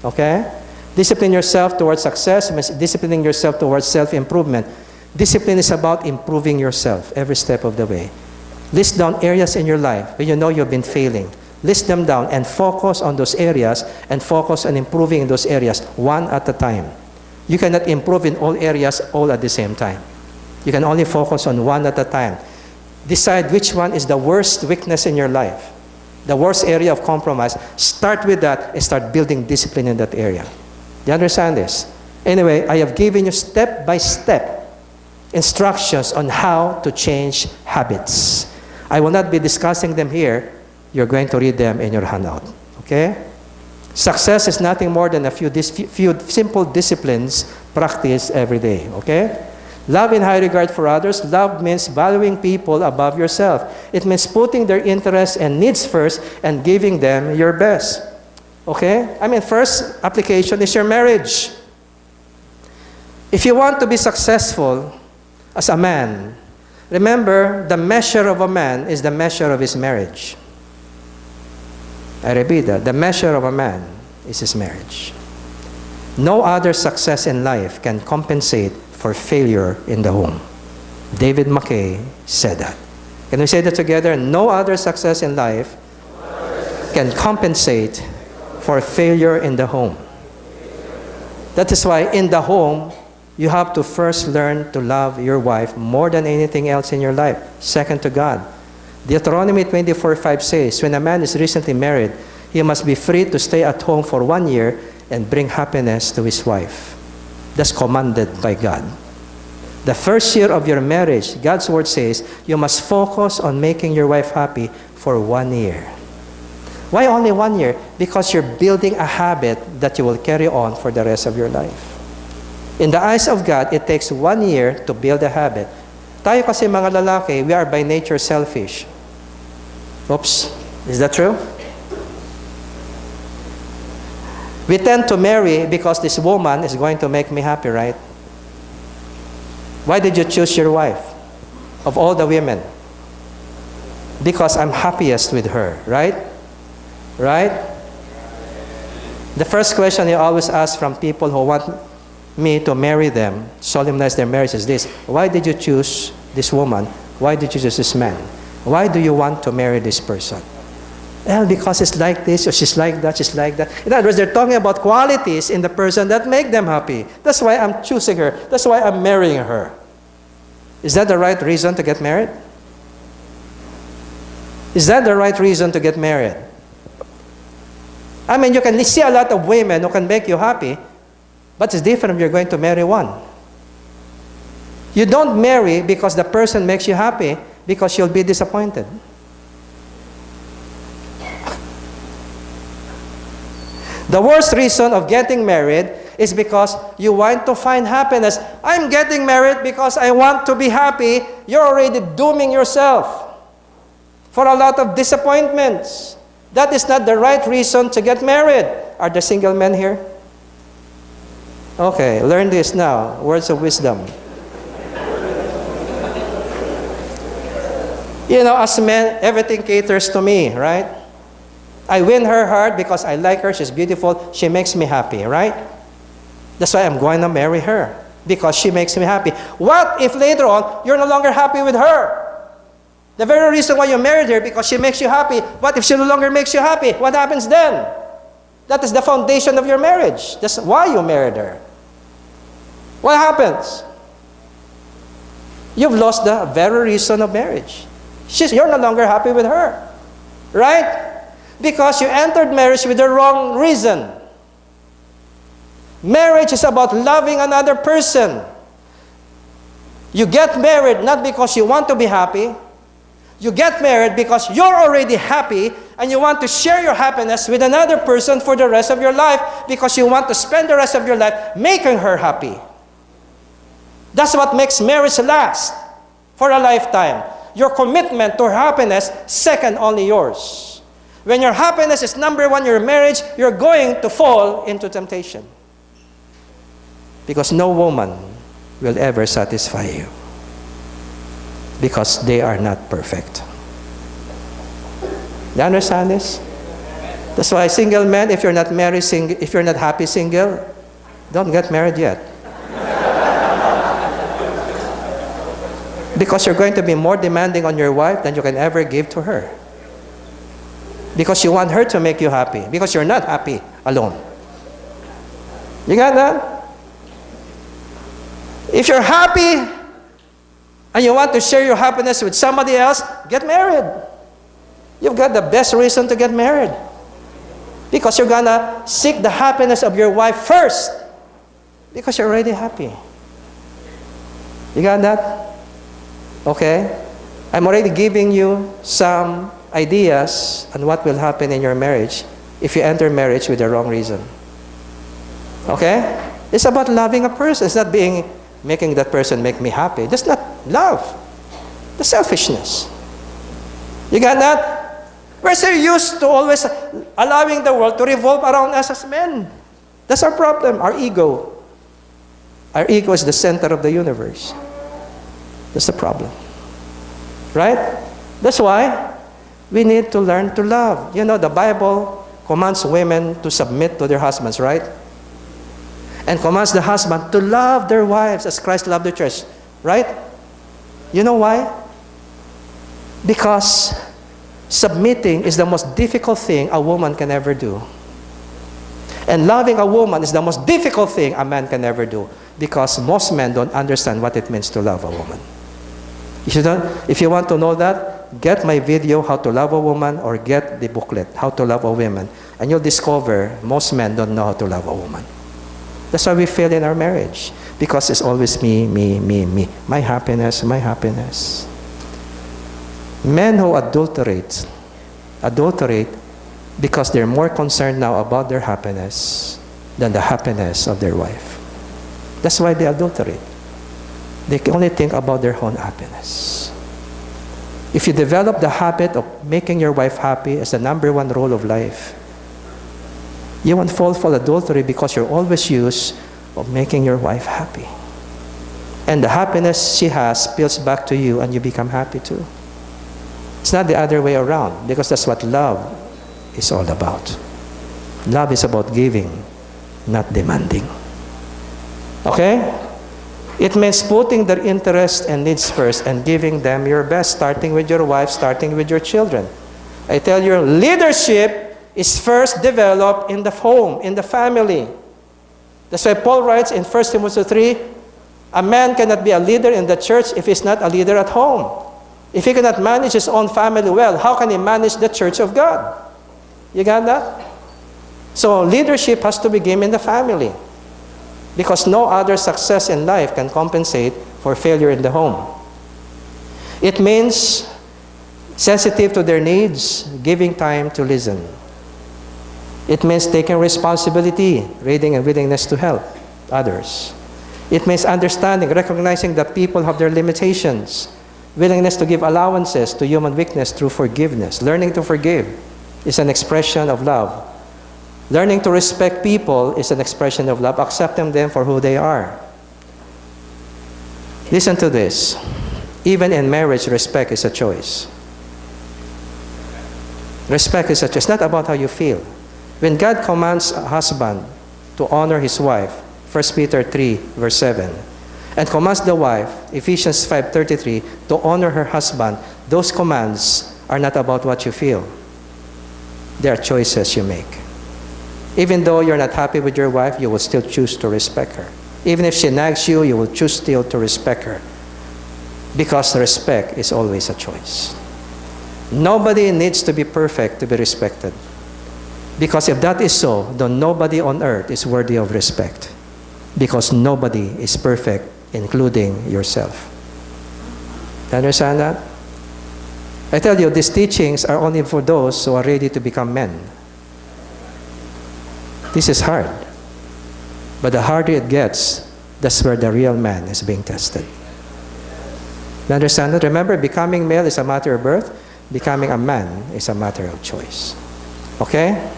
Okay? Discipline yourself towards success means disciplining yourself towards self-improvement. Discipline is about improving yourself every step of the way. List down areas in your life where you know you've been failing. List them down and focus on those areas and focus on improving in those areas one at a time. You cannot improve in all areas all at the same time. You can only focus on one at a time. Decide which one is the worst weakness in your life, the worst area of compromise. Start with that and start building discipline in that area. Do you understand this? Anyway, I have given you step-by-step instructions on how to change habits. I will not be discussing them here. You're going to read them in your handout. Okay? Success is nothing more than a few simple disciplines practiced every day. Okay? Love in high regard for others. Love means valuing people above yourself. It means putting their interests and needs first and giving them your best. Okay? First application is your marriage. If you want to be successful as a man, remember, the measure of a man is the measure of his marriage. I repeat that. The measure of a man is his marriage. No other success in life can compensate for failure in the home. David McKay said that. Can we say that together? No other success in life can compensate for failure in the home. That is why in the home, you have to first learn to love your wife more than anything else in your life, second to God. Deuteronomy 24:5 says, when a man is recently married, he must be free to stay at home for 1 year and bring happiness to his wife. That's commanded by God. The first year of your marriage, God's Word says, you must focus on making your wife happy for 1 year. Why only 1 year? Because you're building a habit that you will carry on for the rest of your life. In the eyes of God, it takes 1 year to build a habit. Tayo kasi mga lalaki, we are by nature selfish. Oops, is that true? We tend to marry because this woman is going to make me happy, right? Why did you choose your wife of all the women? Because I'm happiest with her, right? Right? The first question you always ask from people who want me to marry them, solemnize their marriage, is this: why did you choose this woman? Why did you choose this man? Why do you want to marry this person? Well, because it's like this, or she's like that, she's like that. In other words, they're talking about qualities in the person that make them happy. That's why I'm choosing her. That's why I'm marrying her. Is that the right reason to get married? Is that the right reason to get married? You can see a lot of women who can make you happy, but it's different if you're going to marry one. You don't marry because the person makes you happy, because you'll be disappointed. The worst reason of getting married is because you want to find happiness. I'm getting married because I want to be happy. You're already dooming yourself for a lot of disappointments. That is not the right reason to get married. Are there single men here? Okay, learn this now. Words of wisdom. As men, everything caters to me, right? I win her heart because I like her, she's beautiful, she makes me happy, right? That's why I'm going to marry her, because she makes me happy. What if later on, you're no longer happy with her? The very reason why you married her, because she makes you happy. What if she no longer makes you happy? What happens then? That is the foundation of your marriage. That's why you married her. What happens? You've lost the very reason of marriage. You're no longer happy with her, right? Because you entered marriage with the wrong reason. Marriage is about loving another person. You get married not because you want to be happy. You get married because you're already happy and you want to share your happiness with another person for the rest of your life, because you want to spend the rest of your life making her happy. That's what makes marriage last for a lifetime. Your commitment to her happiness, second only yours. When your happiness is number one, your marriage, you're going to fall into temptation. Because no woman will ever satisfy you. because they are not perfect. You understand this? That's why single men, if you're not married, if you're not happy single, don't get married yet. Because you're going to be more demanding on your wife than you can ever give to her. Because you want her to make you happy. Because you're not happy alone. You got that? If you're happy and you want to share your happiness with somebody else, get married. You've got the best reason to get married. Because you're going to seek the happiness of your wife first. Because you're already happy. You got that? Okay? I'm already giving you some ideas on what will happen in your marriage if you enter marriage with the wrong reason. Okay? It's about loving a person. It's not making that person make me happy. That's not love. That's selfishness. You got that? We're so used to always allowing the world to revolve around us as men. That's our problem, our ego. Our ego is the center of the universe. That's the problem. Right? That's why we need to learn to love. You know, the Bible commands women to submit to their husbands, right? And commands the husband to love their wives as Christ loved the church, right? You know why? Because submitting is the most difficult thing a woman can ever do. And loving a woman is the most difficult thing a man can ever do. Because most men don't understand what it means to love a woman. If you want to know that, get my video, How to Love a Woman, or get the booklet, How to Love a Woman. And you'll discover most men don't know how to love a woman. That's why we fail in our marriage. Because it's always me, me, me, me. My happiness, my happiness. Men who adulterate because they're more concerned now about their happiness than the happiness of their wife. That's why they adulterate. They can only think about their own happiness. If you develop the habit of making your wife happy as the number one rule of life, you won't fall for adultery because you're always used of making your wife happy. And the happiness she has spills back to you and you become happy too. It's not the other way around, because that's what love is all about. Love is about giving, not demanding. Okay? It means putting their interests and needs first and giving them your best, starting with your wife, starting with your children. I tell you, leadership is first developed in the home, in the family. That's why Paul writes in 1 Timothy 3, a man cannot be a leader in the church if he's not a leader at home. If he cannot manage his own family well, how can he manage the church of God? You got that? So leadership has to begin in the family. Because no other success in life can compensate for failure in the home. It means sensitive to their needs, giving time to listen. It means taking responsibility, reading and willingness to help others. It means understanding, recognizing that people have their limitations, willingness to give allowances to human weakness through forgiveness. Learning to forgive is an expression of love. Learning to respect people is an expression of love, accepting them for who they are. Listen to this. Even in marriage, respect is a choice. Respect is a choice. It's not about how you feel. When God commands a husband to honor his wife, 1 Peter 3, verse 7, and commands the wife, Ephesians 5:33, to honor her husband, those commands are not about what you feel. They are choices you make. Even though you're not happy with your wife, you will still choose to respect her. Even if she nags you, you will choose still to respect her. Because respect is always a choice. Nobody needs to be perfect to be respected. Because if that is so, then nobody on earth is worthy of respect. Because nobody is perfect, including yourself. Understand that? I tell you, these teachings are only for those who are ready to become men. This is hard. But the harder it gets, that's where the real man is being tested. You understand that? Remember, becoming male is a matter of birth. Becoming a man is a matter of choice. Okay?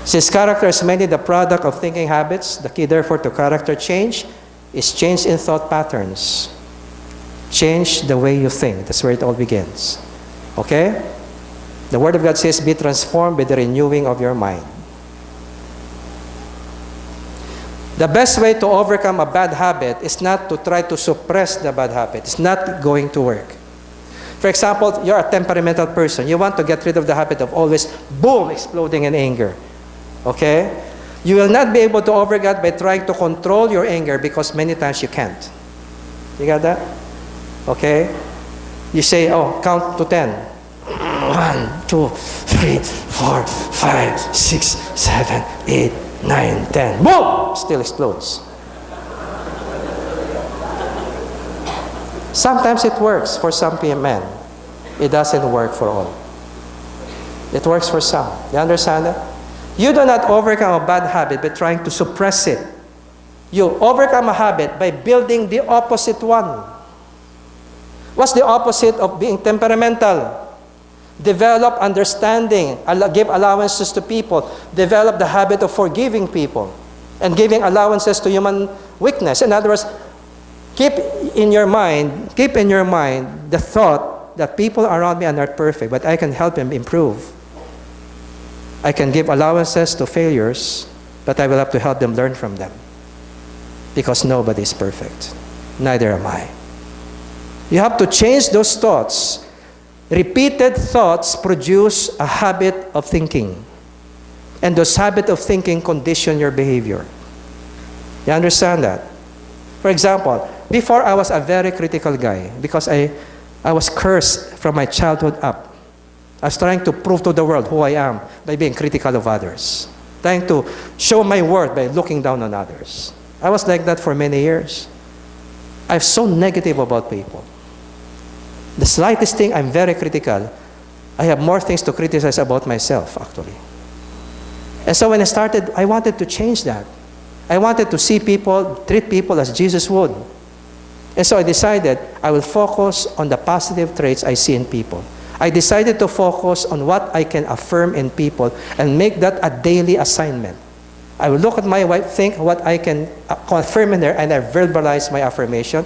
Since character is mainly the product of thinking habits, the key therefore to character change is change in thought patterns. Change the way you think. That's where it all begins. Okay? The Word of God says, be transformed by the renewing of your mind. The best way to overcome a bad habit is not to try to suppress the bad habit. It's not going to work. For example, you're a temperamental person. You want to get rid of the habit of always, boom, exploding in anger. Okay? You will not be able to overcome by trying to control your anger because many times you can't. You got that? Okay? You say, oh, count to 10. 1, 2, 3, 4, 5, 6, 7, 8, 9, 10. Boom! Still explodes. Sometimes it works for some men. It doesn't work for all. It works for some. You understand that? You do not overcome a bad habit by trying to suppress it. You overcome a habit by building the opposite one. What's the opposite of being temperamental? Develop understanding, give allowances to people, develop the habit of forgiving people, and giving allowances to human weakness. In other words, keep in your mind the thought that people around me are not perfect, but I can help them improve. I can give allowances to failures, but I will have to help them learn from them. Because nobody is perfect. Neither am I. You have to change those thoughts. Repeated thoughts produce a habit of thinking. And those habits of thinking condition your behavior. You understand that? For example, before I was a very critical guy because I was cursed from my childhood up. I was trying to prove to the world who I am by being critical of others. Trying to show my worth by looking down on others. I was like that for many years. I'm so negative about people. The slightest thing, I'm very critical. I have more things to criticize about myself, actually. And so when I started, I wanted to change that. I wanted to see people, treat people as Jesus would. And so I decided I will focus on the positive traits I see in people. I decided to focus on what I can affirm in people and make that a daily assignment. I will look at my wife, think what I can confirm in her, and I verbalize my affirmation.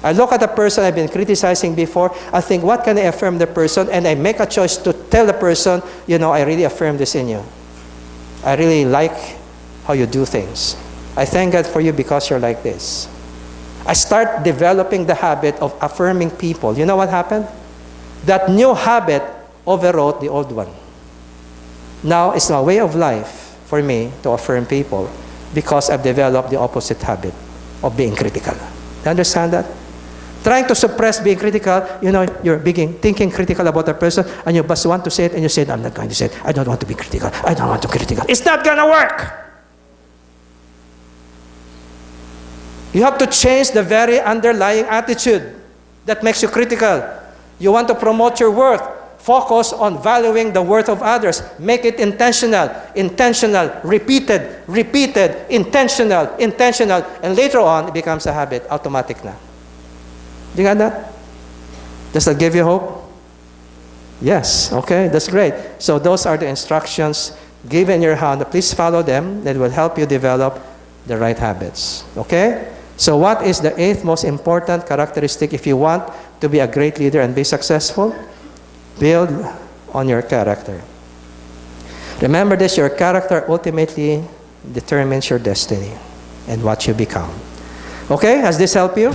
I look at the person I've been criticizing before, I think, what can I affirm the person? And I make a choice to tell the person, you know, I really affirm this in you. I really like how you do things. I thank God for you because you're like this. I start developing the habit of affirming people. You know what happened? That new habit overrode the old one. Now it's a way of life for me to affirm people because I've developed the opposite habit of being critical. You understand that? Trying to suppress being critical, you know, you're thinking critical about a person, and you just want to say it, and you say, I'm not going to say it. I don't want to be critical. I don't want to critical. It's not going to work. You have to change the very underlying attitude that makes you critical. You want to promote your worth. Focus on valuing the worth of others. Make it intentional, repeated, intentional. And later on, it becomes a habit, automatic na. You got that? Does that give you hope? Yes. Okay, that's great. So those are the instructions given in your hand. Please follow them. That will help you develop the right habits. Okay? So what is the 8th most important characteristic if you want to be a great leader and be successful? Build on your character. Remember this, your character ultimately determines your destiny and what you become. Okay? Has this helped you?